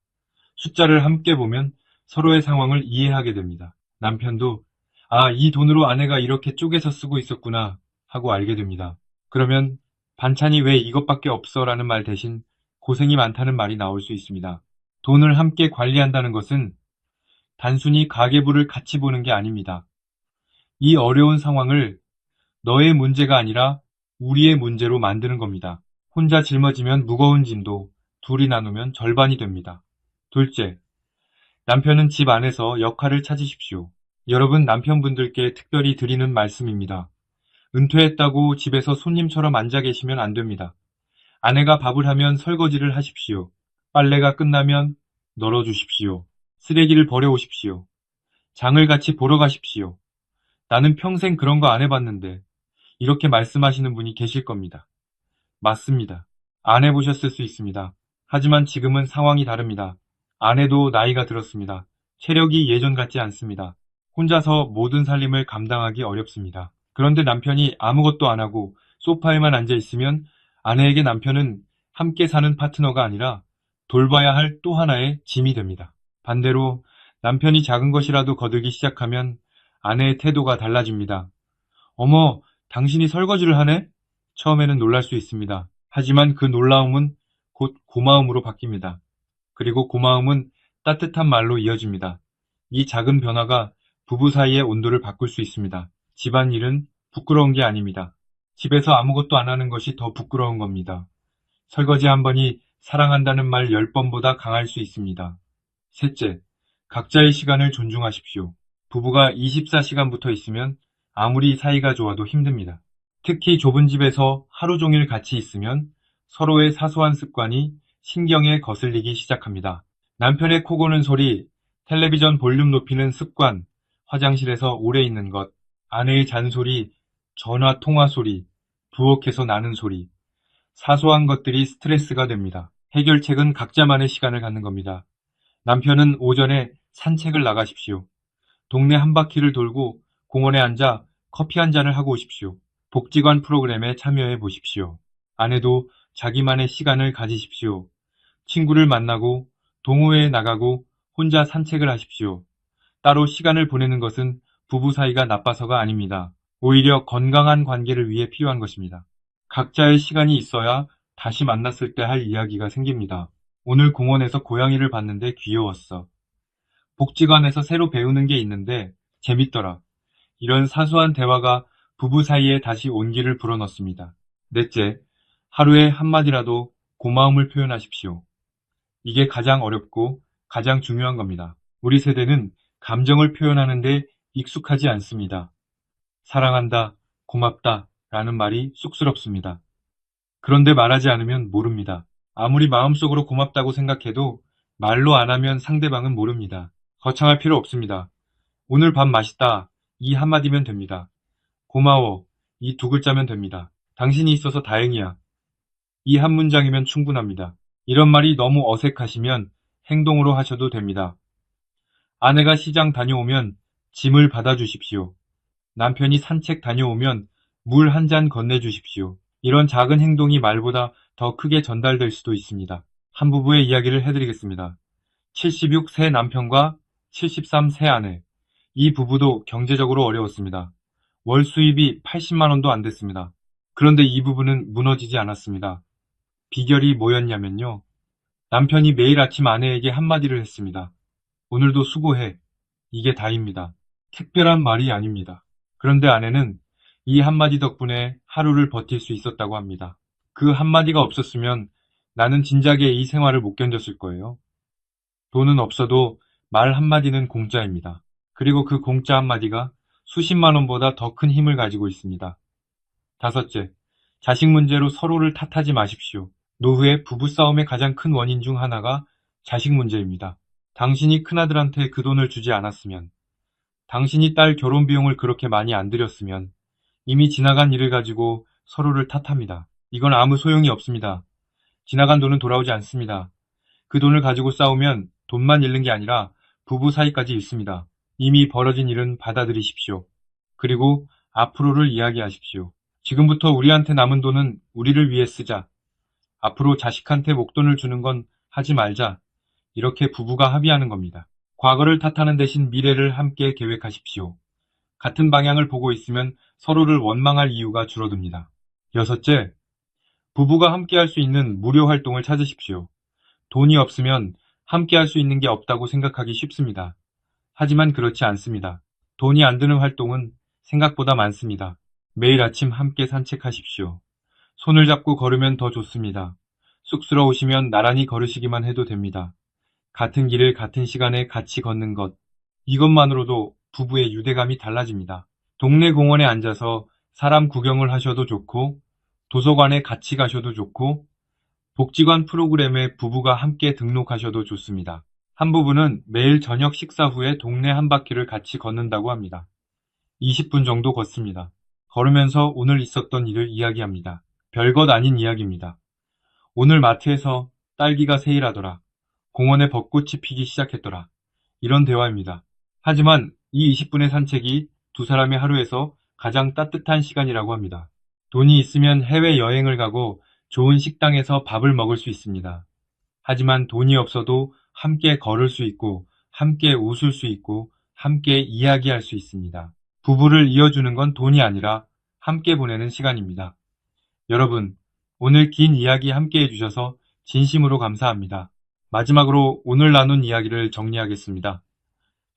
숫자를 함께 보면 서로의 상황을 이해하게 됩니다. 남편도 아, 이 돈으로 아내가 이렇게 쪼개서 쓰고 있었구나 하고 알게 됩니다. 그러면 반찬이 왜 이것밖에 없어 라는 말 대신 고생이 많다는 말이 나올 수 있습니다. 돈을 함께 관리한다는 것은 단순히 가계부를 같이 보는 게 아닙니다. 이 어려운 상황을 너의 문제가 아니라 우리의 문제로 만드는 겁니다. 혼자 짊어지면 무거운 짐도 둘이 나누면 절반이 됩니다. 둘째, 남편은 집 안에서 역할을 찾으십시오. 여러분 남편분들께 특별히 드리는 말씀입니다. 은퇴했다고 집에서 손님처럼 앉아 계시면 안 됩니다. 아내가 밥을 하면 설거지를 하십시오. 빨래가 끝나면 널어주십시오. 쓰레기를 버려오십시오. 장을 같이 보러 가십시오. 나는 평생 그런 거 안 해봤는데 이렇게 말씀하시는 분이 계실 겁니다. 맞습니다. 안 해보셨을 수 있습니다. 하지만 지금은 상황이 다릅니다. 아내도 나이가 들었습니다. 체력이 예전 같지 않습니다. 혼자서 모든 살림을 감당하기 어렵습니다. 그런데 남편이 아무것도 안 하고 소파에만 앉아 있으면 아내에게 남편은 함께 사는 파트너가 아니라 돌봐야 할 또 하나의 짐이 됩니다. 반대로 남편이 작은 것이라도 거들기 시작하면 아내의 태도가 달라집니다. 어머, 당신이 설거지를 하네? 처음에는 놀랄 수 있습니다. 하지만 그 놀라움은 곧 고마움으로 바뀝니다. 그리고 고마움은 따뜻한 말로 이어집니다. 이 작은 변화가 부부 사이의 온도를 바꿀 수 있습니다. 집안일은 부끄러운 게 아닙니다. 집에서 아무것도 안 하는 것이 더 부끄러운 겁니다. 설거지 한 번이 사랑한다는 말 10번보다 강할 수 있습니다. 셋째, 각자의 시간을 존중하십시오. 부부가 24시간 붙어 있으면 아무리 사이가 좋아도 힘듭니다. 특히 좁은 집에서 하루 종일 같이 있으면 서로의 사소한 습관이 신경에 거슬리기 시작합니다. 남편의 코 고는 소리, 텔레비전 볼륨 높이는 습관, 화장실에서 오래 있는 것, 아내의 잔소리, 전화 통화 소리, 부엌에서 나는 소리, 사소한 것들이 스트레스가 됩니다. 해결책은 각자만의 시간을 갖는 겁니다. 남편은 오전에 산책을 나가십시오. 동네 한 바퀴를 돌고 공원에 앉아 커피 한 잔을 하고 오십시오. 복지관 프로그램에 참여해 보십시오. 아내도 자기만의 시간을 가지십시오. 친구를 만나고 동호회에 나가고 혼자 산책을 하십시오. 따로 시간을 보내는 것은 부부 사이가 나빠서가 아닙니다. 오히려 건강한 관계를 위해 필요한 것입니다. 각자의 시간이 있어야 다시 만났을 때 할 이야기가 생깁니다. 오늘 공원에서 고양이를 봤는데 귀여웠어. 복지관에서 새로 배우는 게 있는데 재밌더라. 이런 사소한 대화가 부부 사이에 다시 온기를 불어넣습니다. 넷째, 하루에 한마디라도 고마움을 표현하십시오. 이게 가장 어렵고 가장 중요한 겁니다. 우리 세대는 감정을 표현하는데 익숙하지 않습니다. 사랑한다, 고맙다 라는 말이 쑥스럽습니다. 그런데 말하지 않으면 모릅니다. 아무리 마음속으로 고맙다고 생각해도 말로 안 하면 상대방은 모릅니다. 거창할 필요 없습니다. 오늘 밥 맛있다. 이 한마디면 됩니다. 고마워. 이 두 글자면 됩니다. 당신이 있어서 다행이야. 이 한 문장이면 충분합니다. 이런 말이 너무 어색하시면 행동으로 하셔도 됩니다. 아내가 시장 다녀오면 짐을 받아주십시오. 남편이 산책 다녀오면 물 한 잔 건네주십시오. 이런 작은 행동이 말보다 더 크게 전달될 수도 있습니다. 한 부부의 이야기를 해드리겠습니다. 76 세 남편과 73 세 아내. 이 부부도 경제적으로 어려웠습니다. 월 수입이 80만 원도 안 됐습니다. 그런데 이 부부는 무너지지 않았습니다. 비결이 뭐였냐면요. 남편이 매일 아침 아내에게 한마디를 했습니다. 오늘도 수고해. 이게 다입니다. 특별한 말이 아닙니다. 그런데 아내는 이 한마디 덕분에 하루를 버틸 수 있었다고 합니다. 그 한마디가 없었으면 나는 진작에 이 생활을 못 견뎠을 거예요. 돈은 없어도 말 한마디는 공짜입니다. 그리고 그 공짜 한마디가 수십만 원보다 더 큰 힘을 가지고 있습니다. 다섯째, 자식 문제로 서로를 탓하지 마십시오. 노후의 부부싸움의 가장 큰 원인 중 하나가 자식 문제입니다. 당신이 큰아들한테 그 돈을 주지 않았으면, 당신이 딸 결혼 비용을 그렇게 많이 안 들였으면 이미 지나간 일을 가지고 서로를 탓합니다. 이건 아무 소용이 없습니다. 지나간 돈은 돌아오지 않습니다. 그 돈을 가지고 싸우면 돈만 잃는 게 아니라 부부 사이까지 잃습니다. 이미 벌어진 일은 받아들이십시오. 그리고 앞으로를 이야기하십시오. 지금부터 우리한테 남은 돈은 우리를 위해 쓰자. 앞으로 자식한테 목돈을 주는 건 하지 말자. 이렇게 부부가 합의하는 겁니다. 과거를 탓하는 대신 미래를 함께 계획하십시오. 같은 방향을 보고 있으면 서로를 원망할 이유가 줄어듭니다. 여섯째, 부부가 함께 할 수 있는 무료 활동을 찾으십시오. 돈이 없으면 함께 할 수 있는 게 없다고 생각하기 쉽습니다. 하지만 그렇지 않습니다. 돈이 안 드는 활동은 생각보다 많습니다. 매일 아침 함께 산책하십시오. 손을 잡고 걸으면 더 좋습니다. 쑥스러우시면 나란히 걸으시기만 해도 됩니다. 같은 길을 같은 시간에 같이 걷는 것. 이것만으로도 부부의 유대감이 달라집니다. 동네 공원에 앉아서 사람 구경을 하셔도 좋고, 도서관에 같이 가셔도 좋고, 복지관 프로그램에 부부가 함께 등록하셔도 좋습니다. 한 부부는 매일 저녁 식사 후에 동네 한 바퀴를 같이 걷는다고 합니다. 20분 정도 걷습니다. 걸으면서 오늘 있었던 일을 이야기합니다. 별것 아닌 이야기입니다. 오늘 마트에서 딸기가 세일하더라. 공원에 벚꽃이 피기 시작했더라. 이런 대화입니다. 하지만 이 20분의 산책이 두 사람의 하루에서 가장 따뜻한 시간이라고 합니다. 돈이 있으면 해외여행을 가고 좋은 식당에서 밥을 먹을 수 있습니다. 하지만 돈이 없어도 함께 걸을 수 있고, 함께 웃을 수 있고, 함께 이야기할 수 있습니다. 부부를 이어주는 건 돈이 아니라 함께 보내는 시간입니다. 여러분, 오늘 긴 이야기 함께 해주셔서 진심으로 감사합니다. 마지막으로 오늘 나눈 이야기를 정리하겠습니다.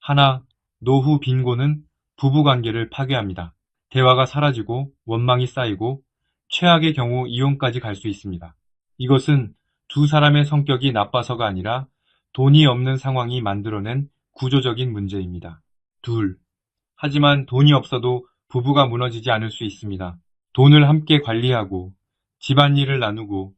하나, 노후 빈곤은 부부관계를 파괴합니다. 대화가 사라지고 원망이 쌓이고 최악의 경우 이혼까지 갈 수 있습니다. 이것은 두 사람의 성격이 나빠서가 아니라 돈이 없는 상황이 만들어낸 구조적인 문제입니다. 둘, 하지만 돈이 없어도 부부가 무너지지 않을 수 있습니다. 돈을 함께 관리하고 집안일을 나누고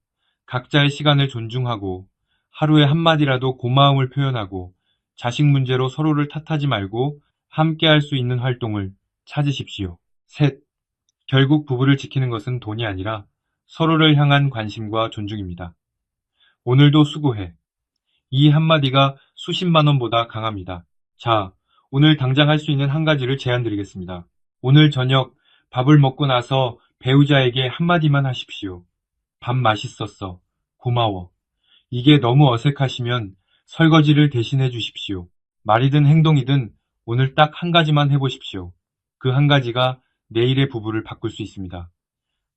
각자의 시간을 존중하고 하루에 한마디라도 고마움을 표현하고 자식 문제로 서로를 탓하지 말고 함께 할 수 있는 활동을 찾으십시오. 셋, 결국 부부를 지키는 것은 돈이 아니라 서로를 향한 관심과 존중입니다. 오늘도 수고해. 이 한마디가 수십만 원보다 강합니다. 자, 오늘 당장 할 수 있는 한 가지를 제안드리겠습니다. 오늘 저녁 밥을 먹고 나서 배우자에게 한마디만 하십시오. 밥 맛있었어. 고마워. 이게 너무 어색하시면 설거지를 대신해 주십시오. 말이든 행동이든 오늘 딱 한 가지만 해보십시오. 그 한 가지가 내일의 부부를 바꿀 수 있습니다.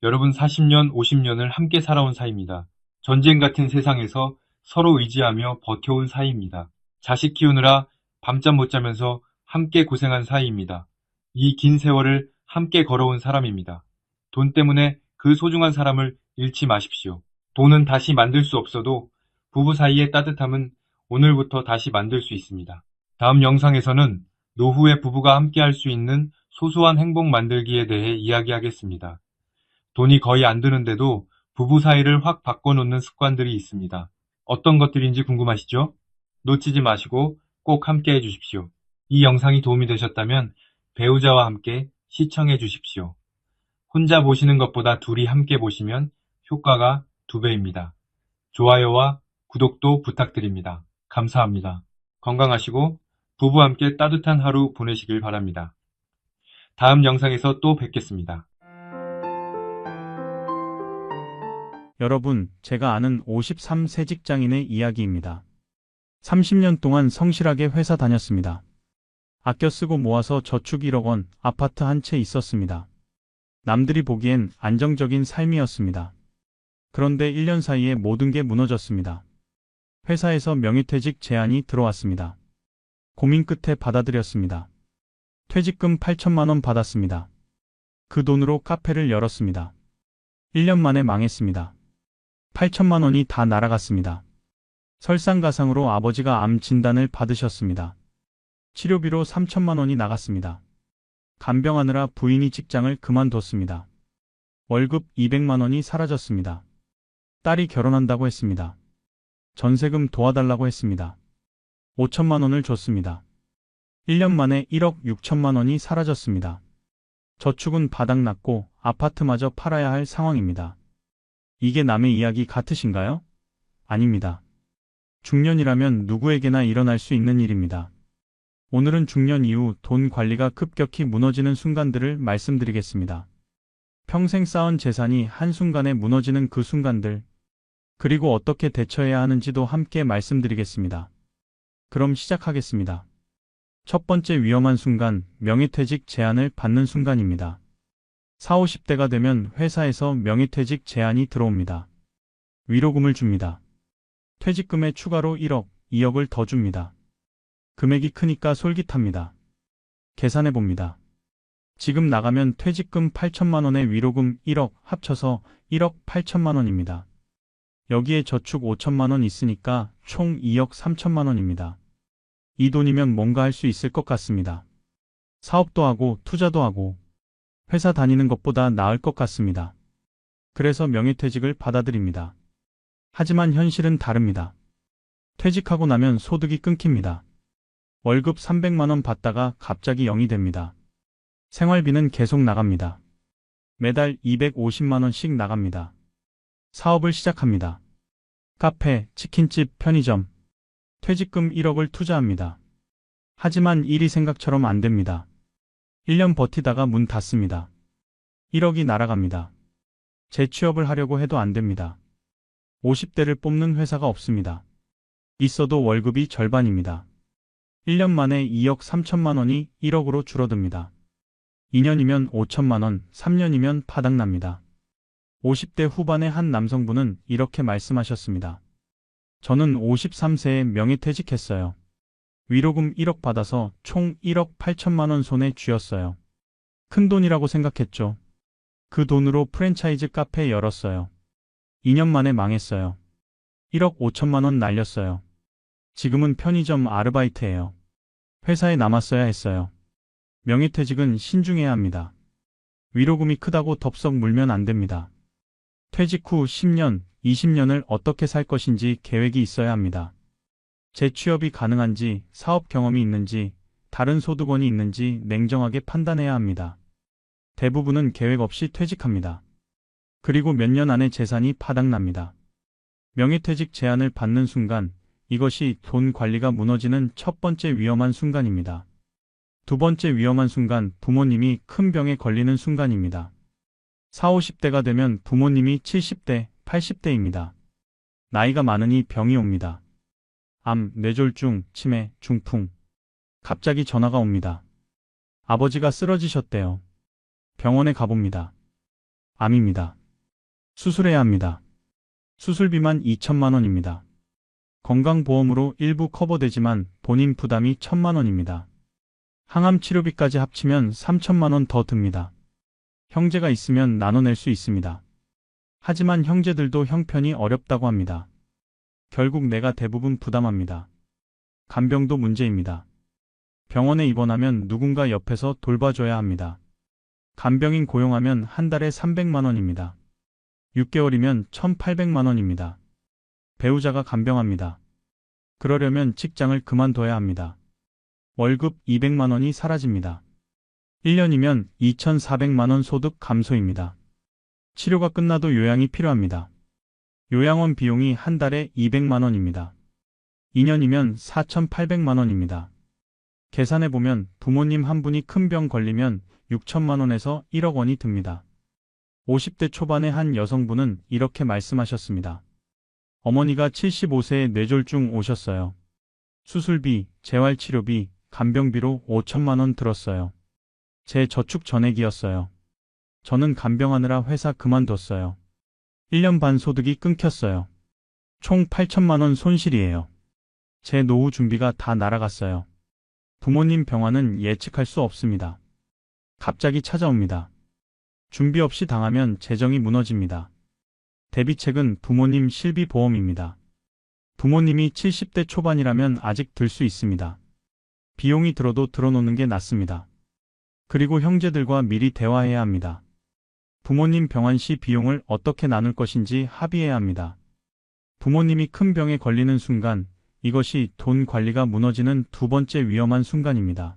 여러분 40년, 50년을 함께 살아온 사이입니다. 전쟁 같은 세상에서 서로 의지하며 버텨온 사이입니다. 자식 키우느라 밤잠 못 자면서 함께 고생한 사이입니다. 이 긴 세월을 함께 걸어온 사람입니다. 돈 때문에 그 소중한 사람을 잃지 마십시오. 돈은 다시 만들 수 없어도 부부 사이의 따뜻함은 오늘부터 다시 만들 수 있습니다. 다음 영상에서는 노후에 부부가 함께 할 수 있는 소소한 행복 만들기에 대해 이야기하겠습니다. 돈이 거의 안 드는데도 부부 사이를 확 바꿔놓는 습관들이 있습니다. 어떤 것들인지 궁금하시죠? 놓치지 마시고 꼭 함께 해주십시오. 이 영상이 도움이 되셨다면 배우자와 함께 시청해 주십시오. 혼자 보시는 것보다 둘이 함께 보시면 효과가 2배입니다. 좋아요와 구독도 부탁드립니다. 감사합니다. 건강하시고 부부와 함께 따뜻한 하루 보내시길 바랍니다. 다음 영상에서 또 뵙겠습니다. 여러분, 제가 아는 53세 직장인의 이야기입니다. 30년 동안 성실하게 회사 다녔습니다. 아껴 쓰고 모아서 저축 1억 원, 아파트 한 채 있었습니다. 남들이 보기엔 안정적인 삶이었습니다. 그런데 1년 사이에 모든 게 무너졌습니다. 회사에서 명예퇴직 제안이 들어왔습니다. 고민 끝에 받아들였습니다. 퇴직금 8천만 원 받았습니다. 그 돈으로 카페를 열었습니다. 1년 만에 망했습니다. 8천만 원이 다 날아갔습니다. 설상가상으로 아버지가 암 진단을 받으셨습니다. 치료비로 3천만 원이 나갔습니다. 간병하느라 부인이 직장을 그만뒀습니다. 월급 200만 원이 사라졌습니다. 딸이 결혼한다고 했습니다. 전세금 도와달라고 했습니다. 5천만 원을 줬습니다. 1년 만에 1억 6천만 원이 사라졌습니다. 저축은 바닥났고 아파트마저 팔아야 할 상황입니다. 이게 남의 이야기 같으신가요? 아닙니다. 중년이라면 누구에게나 일어날 수 있는 일입니다. 오늘은 중년 이후 돈 관리가 급격히 무너지는 순간들을 말씀드리겠습니다. 평생 쌓은 재산이 한순간에 무너지는 그 순간들, 그리고 어떻게 대처해야 하는지도 함께 말씀드리겠습니다. 그럼 시작하겠습니다. 첫 번째 위험한 순간, 명예퇴직 제안을 받는 순간입니다. 40, 50대가 되면 회사에서 명예퇴직 제안이 들어옵니다. 위로금을 줍니다. 퇴직금에 추가로 1억, 2억을 더 줍니다. 금액이 크니까 솔깃합니다. 계산해 봅니다. 지금 나가면 퇴직금 8천만 원에 위로금 1억 합쳐서 1억 8천만 원입니다. 여기에 저축 5천만 원 있으니까 총 2억 3천만 원입니다. 이 돈이면 뭔가 할 수 있을 것 같습니다. 사업도 하고 투자도 하고 회사 다니는 것보다 나을 것 같습니다. 그래서 명예퇴직을 받아들입니다. 하지만 현실은 다릅니다. 퇴직하고 나면 소득이 끊깁니다. 월급 300만 원 받다가 갑자기 0이 됩니다. 생활비는 계속 나갑니다. 매달 250만 원씩 나갑니다. 사업을 시작합니다. 카페, 치킨집, 편의점. 퇴직금 1억을 투자합니다. 하지만 일이 생각처럼 안 됩니다. 1년 버티다가 문 닫습니다. 1억이 날아갑니다. 재취업을 하려고 해도 안 됩니다. 50대를 뽑는 회사가 없습니다. 있어도 월급이 절반입니다. 1년 만에 2억 3천만 원이 1억으로 줄어듭니다. 2년이면 5천만 원, 3년이면 바닥납니다. 50대 후반의 한 남성분은 이렇게 말씀하셨습니다. 저는 53세에 명예퇴직했어요. 위로금 1억 받아서 총 1억 8천만 원 손에 쥐었어요. 큰 돈이라고 생각했죠. 그 돈으로 프랜차이즈 카페 열었어요. 2년 만에 망했어요. 1억 5천만 원 날렸어요. 지금은 편의점 아르바이트예요. 회사에 남았어야 했어요. 명예퇴직은 신중해야 합니다. 위로금이 크다고 덥석 물면 안 됩니다. 퇴직 후 10년, 20년을 어떻게 살 것인지 계획이 있어야 합니다. 재취업이 가능한지, 사업 경험이 있는지, 다른 소득원이 있는지 냉정하게 판단해야 합니다. 대부분은 계획 없이 퇴직합니다. 그리고 몇 년 안에 재산이 바닥납니다. 명예퇴직 제안을 받는 순간, 이것이 돈 관리가 무너지는 첫 번째 위험한 순간입니다. 두 번째 위험한 순간, 부모님이 큰 병에 걸리는 순간입니다. 40, 50대가 되면 부모님이 70대, 80대입니다. 나이가 많으니 병이 옵니다. 암, 뇌졸중, 치매, 중풍. 갑자기 전화가 옵니다. 아버지가 쓰러지셨대요. 병원에 가봅니다. 암입니다. 수술해야 합니다. 수술비만 2천만 원입니다. 건강보험으로 일부 커버되지만 본인 부담이 1천만 원입니다. 항암 치료비까지 합치면 3천만 원 더 듭니다. 형제가 있으면 나눠낼 수 있습니다. 하지만 형제들도 형편이 어렵다고 합니다. 결국 내가 대부분 부담합니다. 간병도 문제입니다. 병원에 입원하면 누군가 옆에서 돌봐줘야 합니다. 간병인 고용하면 한 달에 300만 원입니다. 6개월이면 1,800만 원입니다. 배우자가 간병합니다. 그러려면 직장을 그만둬야 합니다. 월급 200만 원이 사라집니다. 1년이면 2,400만 원 소득 감소입니다. 치료가 끝나도 요양이 필요합니다. 요양원 비용이 한 달에 200만 원입니다. 2년이면 4,800만 원입니다. 계산해보면 부모님 한 분이 큰 병 걸리면 6천만 원에서 1억 원이 듭니다. 50대 초반의 한 여성분은 이렇게 말씀하셨습니다. 어머니가 75세에 뇌졸중 오셨어요. 수술비, 재활치료비, 간병비로 5천만 원 들었어요. 제 저축 전액이었어요. 저는 간병하느라 회사 그만뒀어요. 1년 반 소득이 끊겼어요. 총 8천만 원 손실이에요. 제 노후 준비가 다 날아갔어요. 부모님 병환은 예측할 수 없습니다. 갑자기 찾아옵니다. 준비 없이 당하면 재정이 무너집니다. 대비책은 부모님 실비보험입니다. 부모님이 70대 초반이라면 아직 들 수 있습니다. 비용이 들어도 들어놓는 게 낫습니다. 그리고 형제들과 미리 대화해야 합니다. 부모님 병환 시 비용을 어떻게 나눌 것인지 합의해야 합니다. 부모님이 큰 병에 걸리는 순간, 이것이 돈 관리가 무너지는 두 번째 위험한 순간입니다.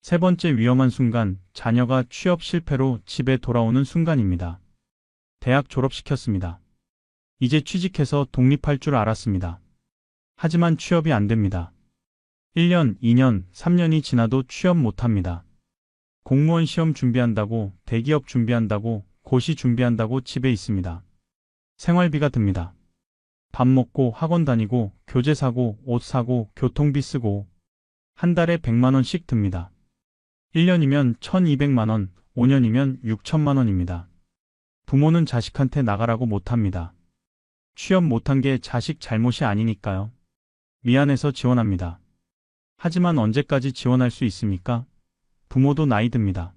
세 번째 위험한 순간, 자녀가 취업 실패로 집에 돌아오는 순간입니다. 대학 졸업시켰습니다. 이제 취직해서 독립할 줄 알았습니다. 하지만 취업이 안 됩니다. 1년, 2년, 3년이 지나도 취업 못합니다. 공무원 시험 준비한다고, 대기업 준비한다고, 고시 준비한다고 집에 있습니다. 생활비가 듭니다. 밥 먹고 학원 다니고, 교재 사고, 옷 사고, 교통비 쓰고, 한 달에 100만 원씩 듭니다. 1년이면 1200만 원, 5년이면 6천만 원입니다. 부모는 자식한테 나가라고 못합니다. 취업 못한 게 자식 잘못이 아니니까요. 미안해서 지원합니다. 하지만 언제까지 지원할 수 있습니까? 부모도 나이 듭니다.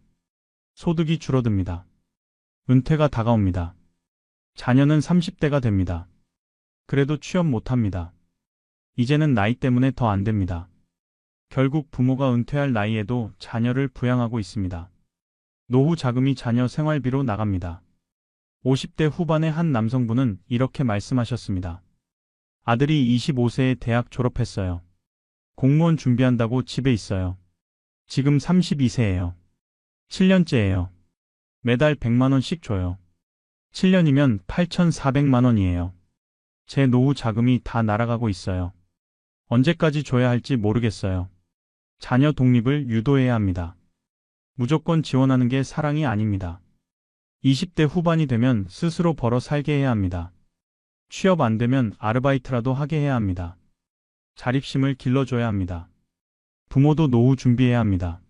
소득이 줄어듭니다. 은퇴가 다가옵니다. 자녀는 30대가 됩니다. 그래도 취업 못합니다. 이제는 나이 때문에 더 안 됩니다. 결국 부모가 은퇴할 나이에도 자녀를 부양하고 있습니다. 노후 자금이 자녀 생활비로 나갑니다. 50대 후반의 한 남성분은 이렇게 말씀하셨습니다. 아들이 25세에 대학 졸업했어요. 공무원 준비한다고 집에 있어요. 지금 32세예요. 7년째예요. 매달 100만 원씩 줘요. 7년이면 8,400만 원이에요. 제 노후 자금이 다 날아가고 있어요. 언제까지 줘야 할지 모르겠어요. 자녀 독립을 유도해야 합니다. 무조건 지원하는 게 사랑이 아닙니다. 20대 후반이 되면 스스로 벌어 살게 해야 합니다. 취업 안 되면 아르바이트라도 하게 해야 합니다. 자립심을 길러줘야 합니다. 부모도 노후 준비해야 합니다.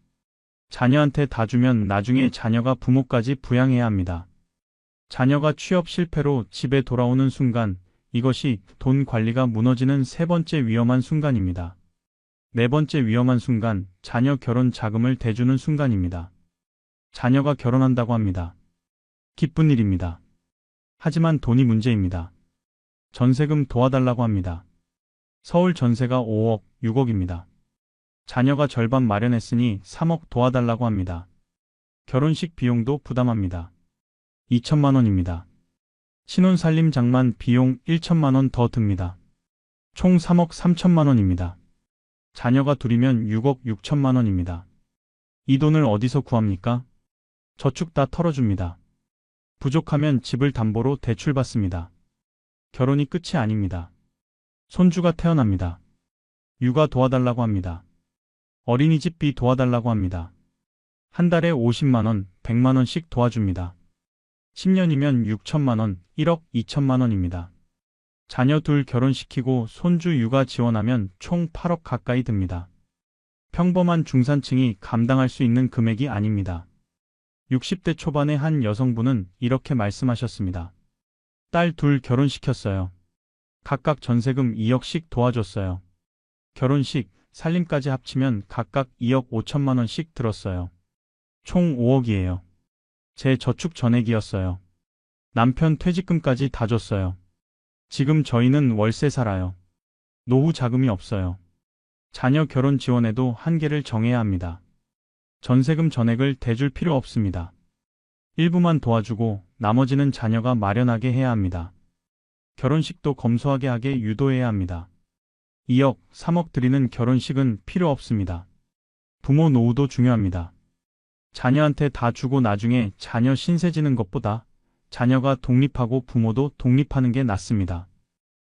자녀한테 다 주면 나중에 자녀가 부모까지 부양해야 합니다. 자녀가 취업 실패로 집에 돌아오는 순간, 이것이 돈 관리가 무너지는 세 번째 위험한 순간입니다. 네 번째 위험한 순간, 자녀 결혼 자금을 대주는 순간입니다. 자녀가 결혼한다고 합니다. 기쁜 일입니다. 하지만 돈이 문제입니다. 전세금 도와달라고 합니다. 서울 전세가 5억, 6억입니다. 자녀가 절반 마련했으니 3억 도와달라고 합니다. 결혼식 비용도 부담합니다. 2천만 원입니다. 신혼살림 장만 비용 1천만 원 더 듭니다. 총 3억 3천만 원입니다. 자녀가 둘이면 6억 6천만 원입니다. 이 돈을 어디서 구합니까? 저축 다 털어줍니다. 부족하면 집을 담보로 대출받습니다. 결혼이 끝이 아닙니다. 손주가 태어납니다. 육아 도와달라고 합니다. 어린이집비 도와달라고 합니다. 한 달에 50만 원, 100만 원씩 도와줍니다. 10년이면 6천만 원, 1억 2천만 원입니다. 자녀 둘 결혼시키고 손주 육아 지원하면 총 8억 가까이 듭니다. 평범한 중산층이 감당할 수 있는 금액이 아닙니다. 60대 초반의 한 여성분은 이렇게 말씀하셨습니다. 딸 둘 결혼시켰어요. 각각 전세금 2억씩 도와줬어요. 결혼식, 살림까지 합치면 각각 2억 5천만 원씩 들었어요. 총 5억이에요. 제 저축 전액이었어요. 남편 퇴직금까지 다 줬어요. 지금 저희는 월세 살아요. 노후 자금이 없어요. 자녀 결혼 지원에도 한계를 정해야 합니다. 전세금 전액을 대줄 필요 없습니다. 일부만 도와주고 나머지는 자녀가 마련하게 해야 합니다. 결혼식도 검소하게 하게 유도해야 합니다. 2억, 3억 들이는 결혼식은 필요 없습니다. 부모 노후도 중요합니다. 자녀한테 다 주고 나중에 자녀 신세 지는 것보다 자녀가 독립하고 부모도 독립하는 게 낫습니다.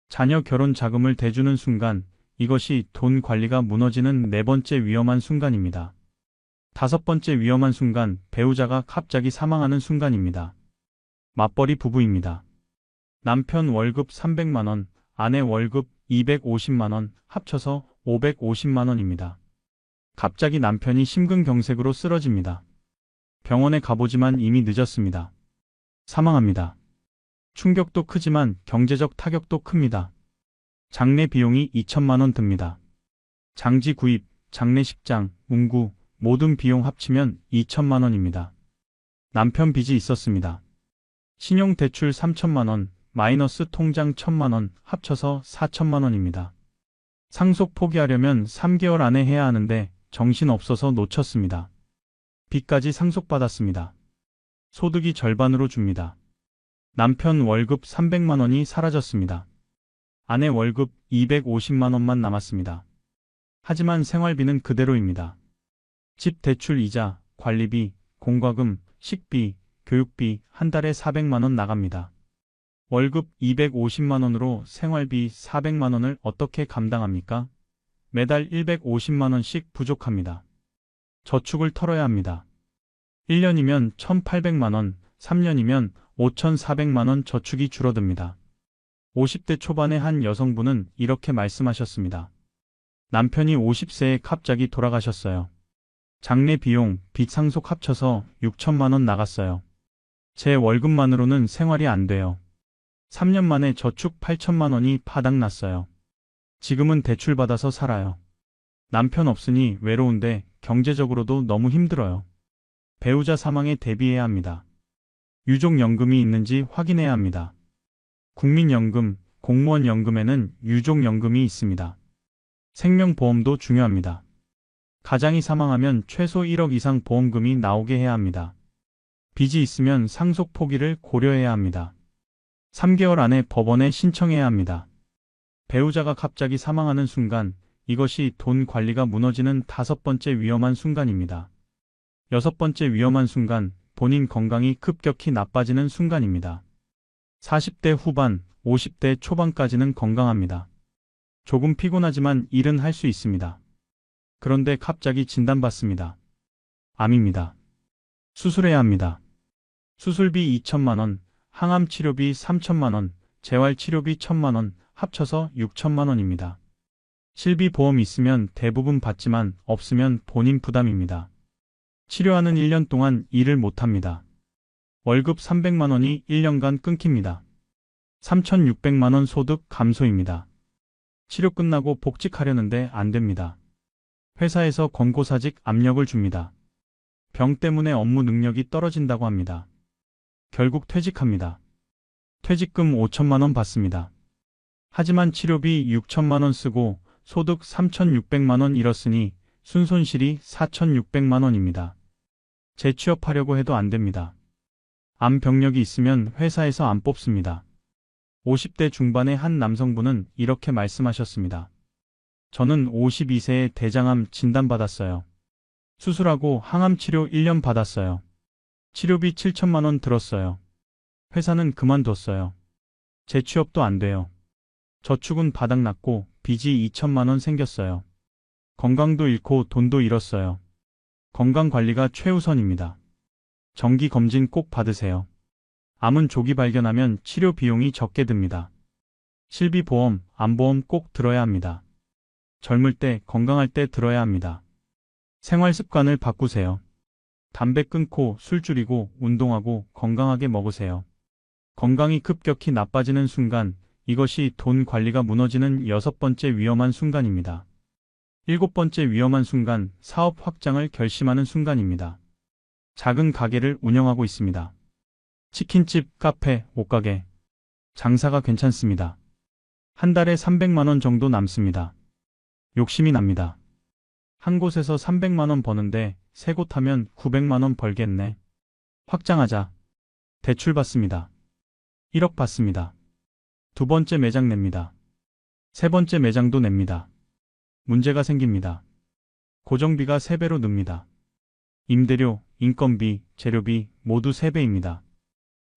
자녀 결혼 자금을 대주는 순간, 이것이 돈 관리가 무너지는 네 번째 위험한 순간입니다. 다섯 번째 위험한 순간, 배우자가 갑자기 사망하는 순간입니다. 맞벌이 부부입니다. 남편 월급 300만 원, 아내 월급 250만 원, 합쳐서 550만 원입니다. 갑자기 남편이 심근경색으로 쓰러집니다. 병원에 가보지만 이미 늦었습니다. 사망합니다. 충격도 크지만 경제적 타격도 큽니다. 장례 비용이 2천만 원 듭니다. 장지 구입, 장례식장, 운구, 모든 비용 합치면 2천만 원입니다. 남편 빚이 있었습니다. 신용대출 3천만 원, 마이너스 통장 1,000만 원, 합쳐서 4천만 원입니다. 상속 포기하려면 3개월 안에 해야 하는데 정신없어서 놓쳤습니다. 빚까지 상속받았습니다. 소득이 절반으로 줍니다. 남편 월급 300만 원이 사라졌습니다. 아내 월급 250만 원만 남았습니다. 하지만 생활비는 그대로입니다. 집 대출 이자, 관리비, 공과금, 식비, 교육비 한 달에 400만 원 나갑니다. 월급 250만 원으로 생활비 400만 원을 어떻게 감당합니까? 매달 150만 원씩 부족합니다. 저축을 털어야 합니다. 1년이면 1,800만 원, 3년이면 5,400만 원 저축이 줄어듭니다. 50대 초반의 한 여성분은 이렇게 말씀하셨습니다. 남편이 50세에 갑자기 돌아가셨어요. 장례 비용, 빚 상속 합쳐서 6천만 원 나갔어요. 제 월급만으로는 생활이 안 돼요. 3년 만에 저축 8천만 원이 바닥났어요. 지금은 대출 받아서 살아요. 남편 없으니 외로운데 경제적으로도 너무 힘들어요. 배우자 사망에 대비해야 합니다. 유족연금이 있는지 확인해야 합니다. 국민연금, 공무원연금에는 유족연금이 있습니다. 생명보험도 중요합니다. 가장이 사망하면 최소 1억 이상 보험금이 나오게 해야 합니다. 빚이 있으면 상속 포기를 고려해야 합니다. 3개월 안에 법원에 신청해야 합니다. 배우자가 갑자기 사망하는 순간, 이것이 돈 관리가 무너지는 5번째 위험한 순간입니다. 6번째 위험한 순간, 본인 건강이 급격히 나빠지는 순간입니다. 40대 후반, 50대 초반까지는 건강합니다. 조금 피곤하지만 일은 할 수 있습니다. 그런데 갑자기 진단받습니다. 암입니다. 수술해야 합니다. 수술비 2천만 원, 항암 치료비 3천만 원, 재활 치료비 1천만 원, 합쳐서 6천만 원입니다. 실비보험 있으면 대부분 받지만 없으면 본인 부담입니다. 치료하는 1년 동안 일을 못합니다. 월급 300만 원이 1년간 끊깁니다. 3,600만 원 소득 감소입니다. 치료 끝나고 복직하려는데 안 됩니다. 회사에서 권고사직 압력을 줍니다. 병 때문에 업무 능력이 떨어진다고 합니다. 결국 퇴직합니다. 퇴직금 5천만 원 받습니다. 하지만 치료비 6천만 원 쓰고 소득 3,600만 원 잃었으니 순손실이 4,600만 원입니다. 재취업하려고 해도 안 됩니다. 암 병력이 있으면 회사에서 안 뽑습니다. 50대 중반의 한 남성분은 이렇게 말씀하셨습니다. 저는 52세에 대장암 진단받았어요. 수술하고 항암 치료 1년 받았어요. 치료비 7천만 원 들었어요. 회사는 그만뒀어요. 재취업도 안 돼요. 저축은 바닥났고 빚이 2천만 원 생겼어요. 건강도 잃고 돈도 잃었어요. 건강관리가 최우선입니다. 정기검진 꼭 받으세요. 암은 조기 발견하면 치료 비용이 적게 듭니다. 실비보험, 암보험 꼭 들어야 합니다. 젊을 때, 건강할 때 들어야 합니다. 생활 습관을 바꾸세요. 담배 끊고 술 줄이고 운동하고 건강하게 먹으세요. 건강이 급격히 나빠지는 순간, 이것이 돈 관리가 무너지는 6번째 위험한 순간입니다. 7번째 위험한 순간, 사업 확장을 결심하는 순간입니다. 작은 가게를 운영하고 있습니다. 치킨집, 카페, 옷가게. 장사가 괜찮습니다. 한 달에 300만 원 정도 남습니다. 욕심이 납니다. 한 곳에서 300만 원 버는데 세 곳 하면 900만 원 벌겠네. 확장하자. 대출 받습니다. 1억 받습니다. 두 번째 매장 냅니다. 세 번째 매장도 냅니다. 문제가 생깁니다. 고정비가 3배로 늡니다. 임대료, 인건비, 재료비 모두 3배입니다.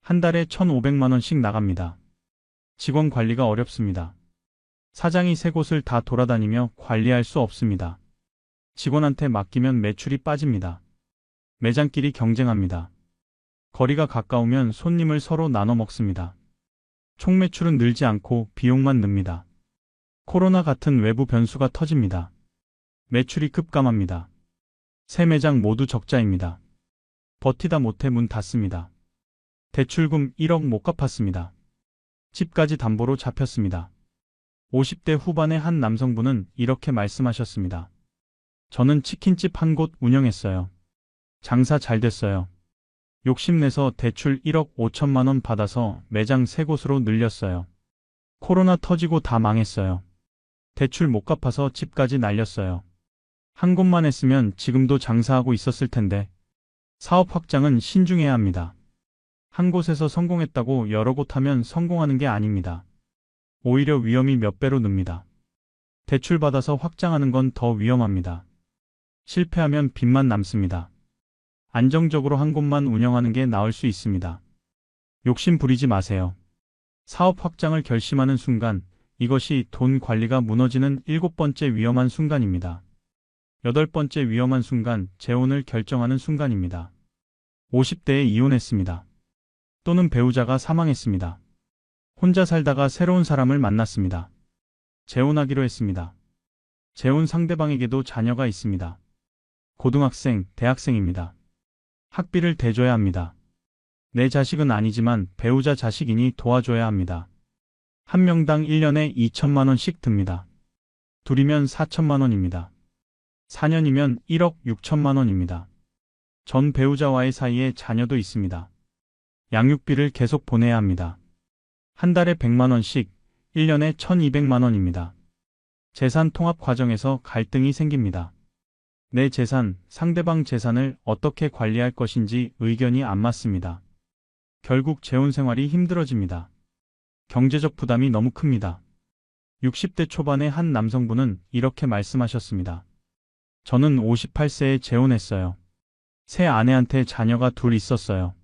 한 달에 1,500만 원씩 나갑니다. 직원 관리가 어렵습니다. 사장이 3곳을 다 돌아다니며 관리할 수 없습니다. 직원한테 맡기면 매출이 빠집니다. 매장끼리 경쟁합니다. 거리가 가까우면 손님을 서로 나눠 먹습니다. 총 매출은 늘지 않고 비용만 늡니다. 코로나 같은 외부 변수가 터집니다. 매출이 급감합니다. 세 매장 모두 적자입니다. 버티다 못해 문 닫습니다. 대출금 1억 못 갚았습니다. 집까지 담보로 잡혔습니다. 50대 후반의 한 남성분은 이렇게 말씀하셨습니다. 저는 치킨집 한 곳 운영했어요. 장사 잘 됐어요. 욕심내서 대출 1억 5천만 원 받아서 매장 3곳으로 늘렸어요. 코로나 터지고 다 망했어요. 대출 못 갚아서 집까지 날렸어요. 한 곳만 했으면 지금도 장사하고 있었을 텐데. 사업 확장은 신중해야 합니다. 한 곳에서 성공했다고 여러 곳 하면 성공하는 게 아닙니다. 오히려 위험이 몇 배로 늡니다. 대출 받아서 확장하는 건 더 위험합니다. 실패하면 빚만 남습니다. 안정적으로 한 곳만 운영하는 게 나을 수 있습니다. 욕심 부리지 마세요. 사업 확장을 결심하는 순간 이것이 돈 관리가 무너지는 7번째 위험한 순간입니다. 8번째 위험한 순간, 재혼을 결정하는 순간입니다. 50대에 이혼했습니다. 또는 배우자가 사망했습니다. 혼자 살다가 새로운 사람을 만났습니다. 재혼하기로 했습니다. 재혼 상대방에게도 자녀가 있습니다. 고등학생, 대학생입니다. 학비를 대줘야 합니다. 내 자식은 아니지만 배우자 자식이니 도와줘야 합니다. 한 명당 1년에 2천만 원씩 듭니다. 둘이면 4천만 원입니다. 4년이면 1억 6천만 원입니다. 전 배우자와의 사이에 자녀도 있습니다. 양육비를 계속 보내야 합니다. 한 달에 100만 원씩, 1년에 1200만 원입니다. 재산 통합 과정에서 갈등이 생깁니다. 내 재산, 상대방 재산을 어떻게 관리할 것인지 의견이 안 맞습니다. 결국 재혼 생활이 힘들어집니다. 경제적 부담이 너무 큽니다. 60대 초반의 한 남성분은 이렇게 말씀하셨습니다. 저는 58세에 재혼했어요. 새 아내한테 자녀가 둘 있었어요.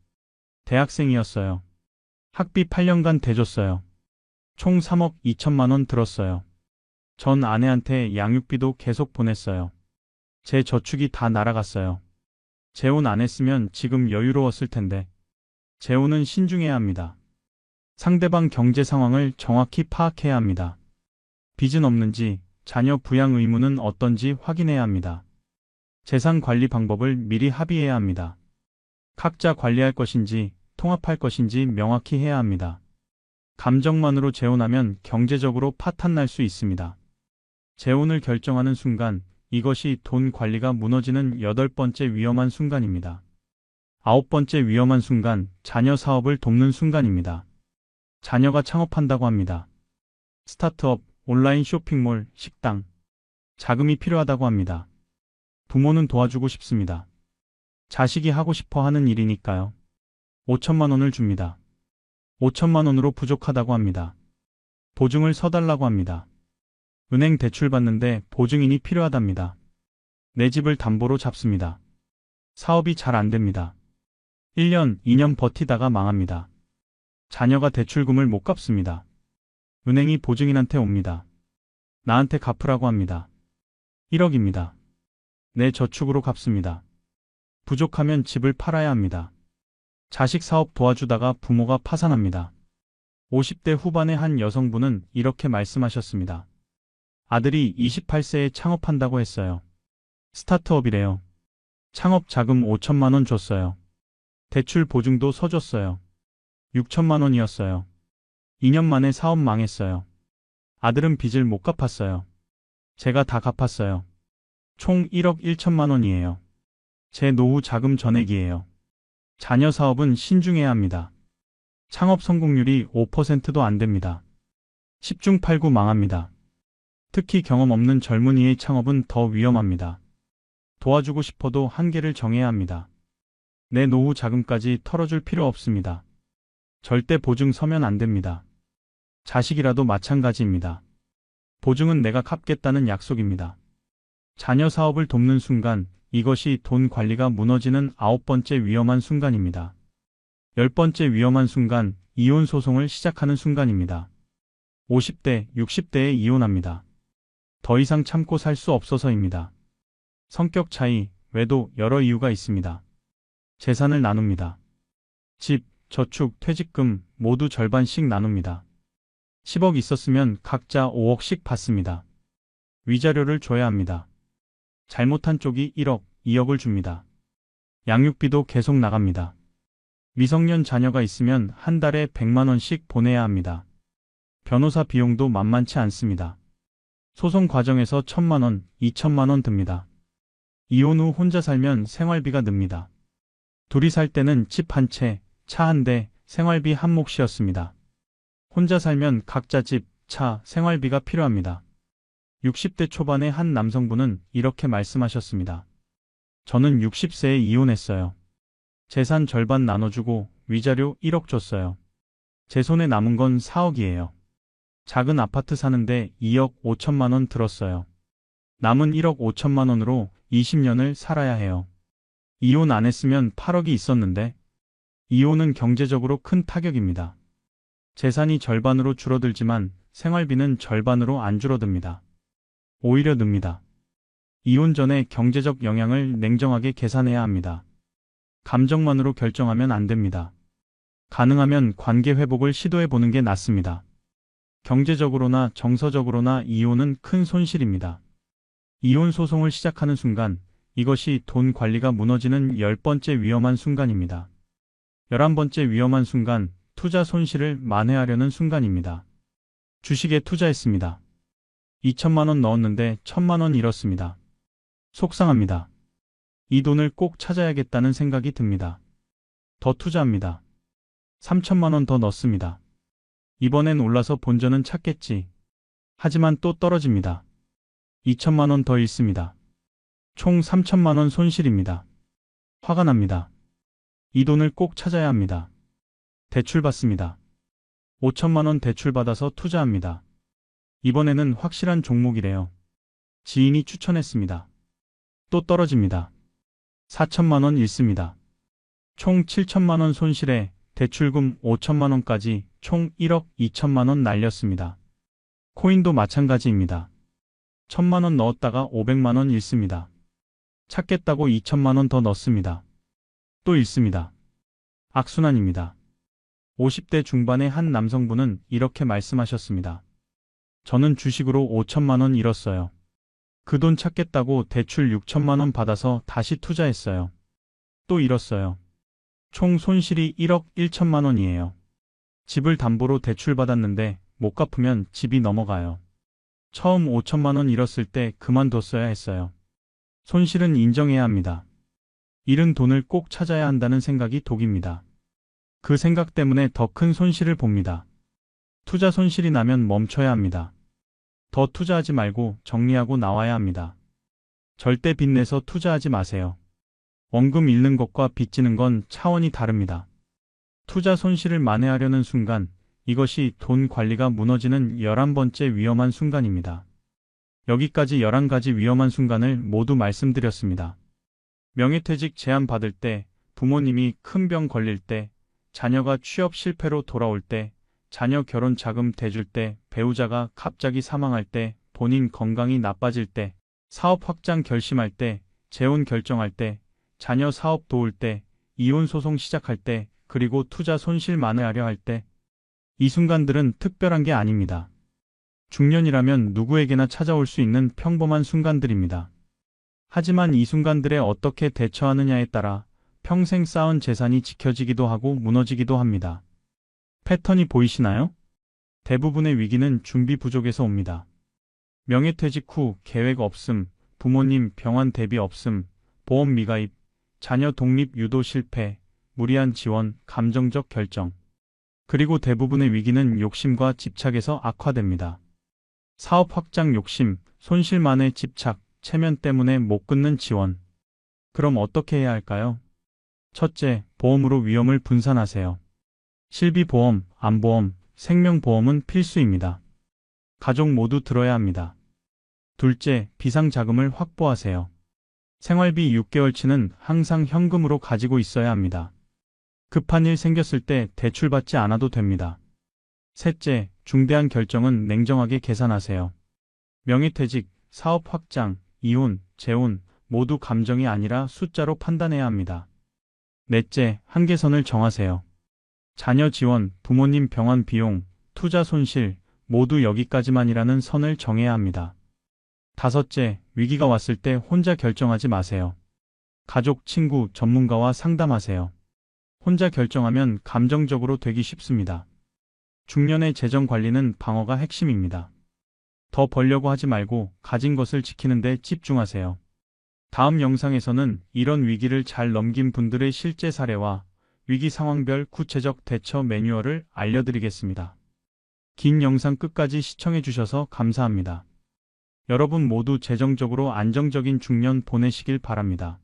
대학생이었어요. 학비 8년간 대줬어요. 총 3억 2천만 원 들었어요. 전 아내한테 양육비도 계속 보냈어요. 제 저축이 다 날아갔어요. 재혼 안 했으면 지금 여유로웠을 텐데. 재혼은 신중해야 합니다. 상대방 경제 상황을 정확히 파악해야 합니다. 빚은 없는지, 자녀 부양 의무는 어떤지 확인해야 합니다. 재산 관리 방법을 미리 합의해야 합니다. 각자 관리할 것인지, 통합할 것인지 명확히 해야 합니다. 감정만으로 재혼하면 경제적으로 파탄 날 수 있습니다. 재혼을 결정하는 순간, 이것이 돈 관리가 무너지는 8번째 위험한 순간입니다. 9번째 위험한 순간, 자녀 사업을 돕는 순간입니다. 자녀가 창업한다고 합니다. 스타트업, 온라인 쇼핑몰, 식당. 자금이 필요하다고 합니다. 부모는 도와주고 싶습니다. 자식이 하고 싶어 하는 일이니까요. 5천만 원을 줍니다. 5천만 원으로 부족하다고 합니다. 보증을 서달라고 합니다. 은행 대출 받는데 보증인이 필요하답니다. 내 집을 담보로 잡습니다. 사업이 잘 안 됩니다. 1년, 2년 버티다가 망합니다. 자녀가 대출금을 못 갚습니다. 은행이 보증인한테 옵니다. 나한테 갚으라고 합니다. 1억입니다. 내 저축으로 갚습니다. 부족하면 집을 팔아야 합니다. 자식 사업 도와주다가 부모가 파산합니다. 50대 후반의 한 여성분은 이렇게 말씀하셨습니다. 아들이 28세에 창업한다고 했어요. 스타트업이래요. 창업 자금 5천만 원 줬어요. 대출 보증도 서줬어요. 6천만 원이었어요. 2년 만에 사업 망했어요. 아들은 빚을 못 갚았어요. 제가 다 갚았어요. 총 1억 1천만 원이에요. 제 노후 자금 전액이에요. 자녀 사업은 신중해야 합니다. 창업 성공률이 5%도 안 됩니다. 10중 8구 망합니다. 특히 경험 없는 젊은이의 창업은 더 위험합니다. 도와주고 싶어도 한계를 정해야 합니다. 내 노후 자금까지 털어줄 필요 없습니다. 절대 보증 서면 안 됩니다. 자식이라도 마찬가지입니다. 보증은 내가 갚겠다는 약속입니다. 자녀 사업을 돕는 순간 이것이 돈 관리가 무너지는 9번째 위험한 순간입니다. 10번째 위험한 순간, 이혼 소송을 시작하는 순간입니다. 50대, 60대에 이혼합니다. 더 이상 참고 살 수 없어서입니다. 성격 차이, 외도 여러 이유가 있습니다. 재산을 나눕니다. 집, 저축, 퇴직금 모두 절반씩 나눕니다. 10억 있었으면 각자 5억씩 받습니다. 위자료를 줘야 합니다. 잘못한 쪽이 1억, 2억을 줍니다. 양육비도 계속 나갑니다. 미성년 자녀가 있으면 한 달에 100만 원씩 보내야 합니다. 변호사 비용도 만만치 않습니다. 소송 과정에서 1,000만 원, 2천만 원 듭니다. 이혼 후 혼자 살면 생활비가 듭니다. 둘이 살 때는 집 한 채, 차 한 대, 생활비 한 몫이었습니다. 혼자 살면 각자 집, 차, 생활비가 필요합니다. 60대 초반의 한 남성분은 이렇게 말씀하셨습니다. 저는 60세에 이혼했어요. 재산 절반 나눠주고 위자료 1억 줬어요. 제 손에 남은 건 4억이에요. 작은 아파트 사는데 2억 5천만 원 들었어요. 남은 1억 5천만 원으로 20년을 살아야 해요. 이혼 안 했으면 8억이 있었는데, 이혼은 경제적으로 큰 타격입니다. 재산이 절반으로 줄어들지만 생활비는 절반으로 안 줄어듭니다. 오히려 늡니다. 이혼 전에 경제적 영향을 냉정하게 계산해야 합니다. 감정만으로 결정하면 안 됩니다. 가능하면 관계 회복을 시도해 보는 게 낫습니다. 경제적으로나 정서적으로나 이혼은 큰 손실입니다. 이혼 소송을 시작하는 순간 이것이 돈 관리가 무너지는 10번째 위험한 순간입니다. 11번째 위험한 순간, 투자 손실을 만회하려는 순간입니다. 주식에 투자했습니다. 2천만 원 넣었는데 1,000만 원 잃었습니다. 속상합니다. 이 돈을 꼭 찾아야겠다는 생각이 듭니다. 더 투자합니다. 3천만 원 더 넣습니다. 이번엔 올라서 본전은 찾겠지. 하지만 또 떨어집니다. 2천만 원 더 잃습니다. 총 3천만 원 손실입니다. 화가 납니다. 이 돈을 꼭 찾아야 합니다. 대출 받습니다. 5천만 원 대출 받아서 투자합니다. 이번에는 확실한 종목이래요. 지인이 추천했습니다. 또 떨어집니다. 4천만 원 잃습니다. 총 7천만 원 손실에 대출금 5천만 원까지 총 1억 2천만 원 날렸습니다. 코인도 마찬가지입니다. 1,000만 원 넣었다가 500만 원 잃습니다. 찾겠다고 2천만 원 더 넣습니다. 또 잃습니다. 악순환입니다. 50대 중반의 한 남성분은 이렇게 말씀하셨습니다. 저는 주식으로 5천만 원 잃었어요. 그 돈 찾겠다고 대출 6천만 원 받아서 다시 투자했어요. 또 잃었어요. 총 손실이 1억 1천만 원이에요. 집을 담보로 대출 받았는데 못 갚으면 집이 넘어가요. 처음 5천만 원 잃었을 때 그만뒀어야 했어요. 손실은 인정해야 합니다. 잃은 돈을 꼭 찾아야 한다는 생각이 독입니다. 그 생각 때문에 더 큰 손실을 봅니다. 투자 손실이 나면 멈춰야 합니다. 더 투자하지 말고 정리하고 나와야 합니다. 절대 빚내서 투자하지 마세요. 원금 잃는 것과 빚지는 건 차원이 다릅니다. 투자 손실을 만회하려는 순간, 이것이 돈 관리가 무너지는 11번째 위험한 순간입니다. 여기까지 11가지 위험한 순간을 모두 말씀드렸습니다. 명예퇴직 제안 받을 때, 부모님이 큰 병 걸릴 때, 자녀가 취업 실패로 돌아올 때, 자녀 결혼 자금 대줄 때, 배우자가 갑자기 사망할 때, 본인 건강이 나빠질 때, 사업 확장 결심할 때, 재혼 결정할 때, 자녀 사업 도울 때, 이혼 소송 시작할 때, 그리고 투자 손실 만회하려 할 때, 이 순간들은 특별한 게 아닙니다. 중년이라면 누구에게나 찾아올 수 있는 평범한 순간들입니다. 하지만 이 순간들에 어떻게 대처하느냐에 따라 평생 쌓은 재산이 지켜지기도 하고 무너지기도 합니다. 패턴이 보이시나요? 대부분의 위기는 준비 부족에서 옵니다. 명예퇴직 후 계획 없음, 부모님 병환 대비 없음, 보험 미가입, 자녀 독립 유도 실패, 무리한 지원, 감정적 결정. 그리고 대부분의 위기는 욕심과 집착에서 악화됩니다. 사업 확장 욕심, 손실 만회 집착, 체면 때문에 못 끊는 지원. 그럼 어떻게 해야 할까요? 첫째, 보험으로 위험을 분산하세요. 실비보험, 암보험, 생명보험은 필수입니다. 가족 모두 들어야 합니다. 둘째, 비상자금을 확보하세요. 생활비 6개월치는 항상 현금으로 가지고 있어야 합니다. 급한 일 생겼을 때 대출받지 않아도 됩니다. 셋째, 중대한 결정은 냉정하게 계산하세요. 명예퇴직, 사업 확장, 이혼, 재혼, 모두 감정이 아니라 숫자로 판단해야 합니다. 넷째, 한계선을 정하세요. 자녀 지원, 부모님 병원 비용, 투자 손실, 모두 여기까지만이라는 선을 정해야 합니다. 다섯째, 위기가 왔을 때 혼자 결정하지 마세요. 가족, 친구, 전문가와 상담하세요. 혼자 결정하면 감정적으로 되기 쉽습니다. 중년의 재정 관리는 방어가 핵심입니다. 더 벌려고 하지 말고 가진 것을 지키는 데 집중하세요. 다음 영상에서는 이런 위기를 잘 넘긴 분들의 실제 사례와 위기 상황별 구체적 대처 매뉴얼을 알려드리겠습니다. 긴 영상 끝까지 시청해주셔서 감사합니다. 여러분 모두 재정적으로 안정적인 중년 보내시길 바랍니다.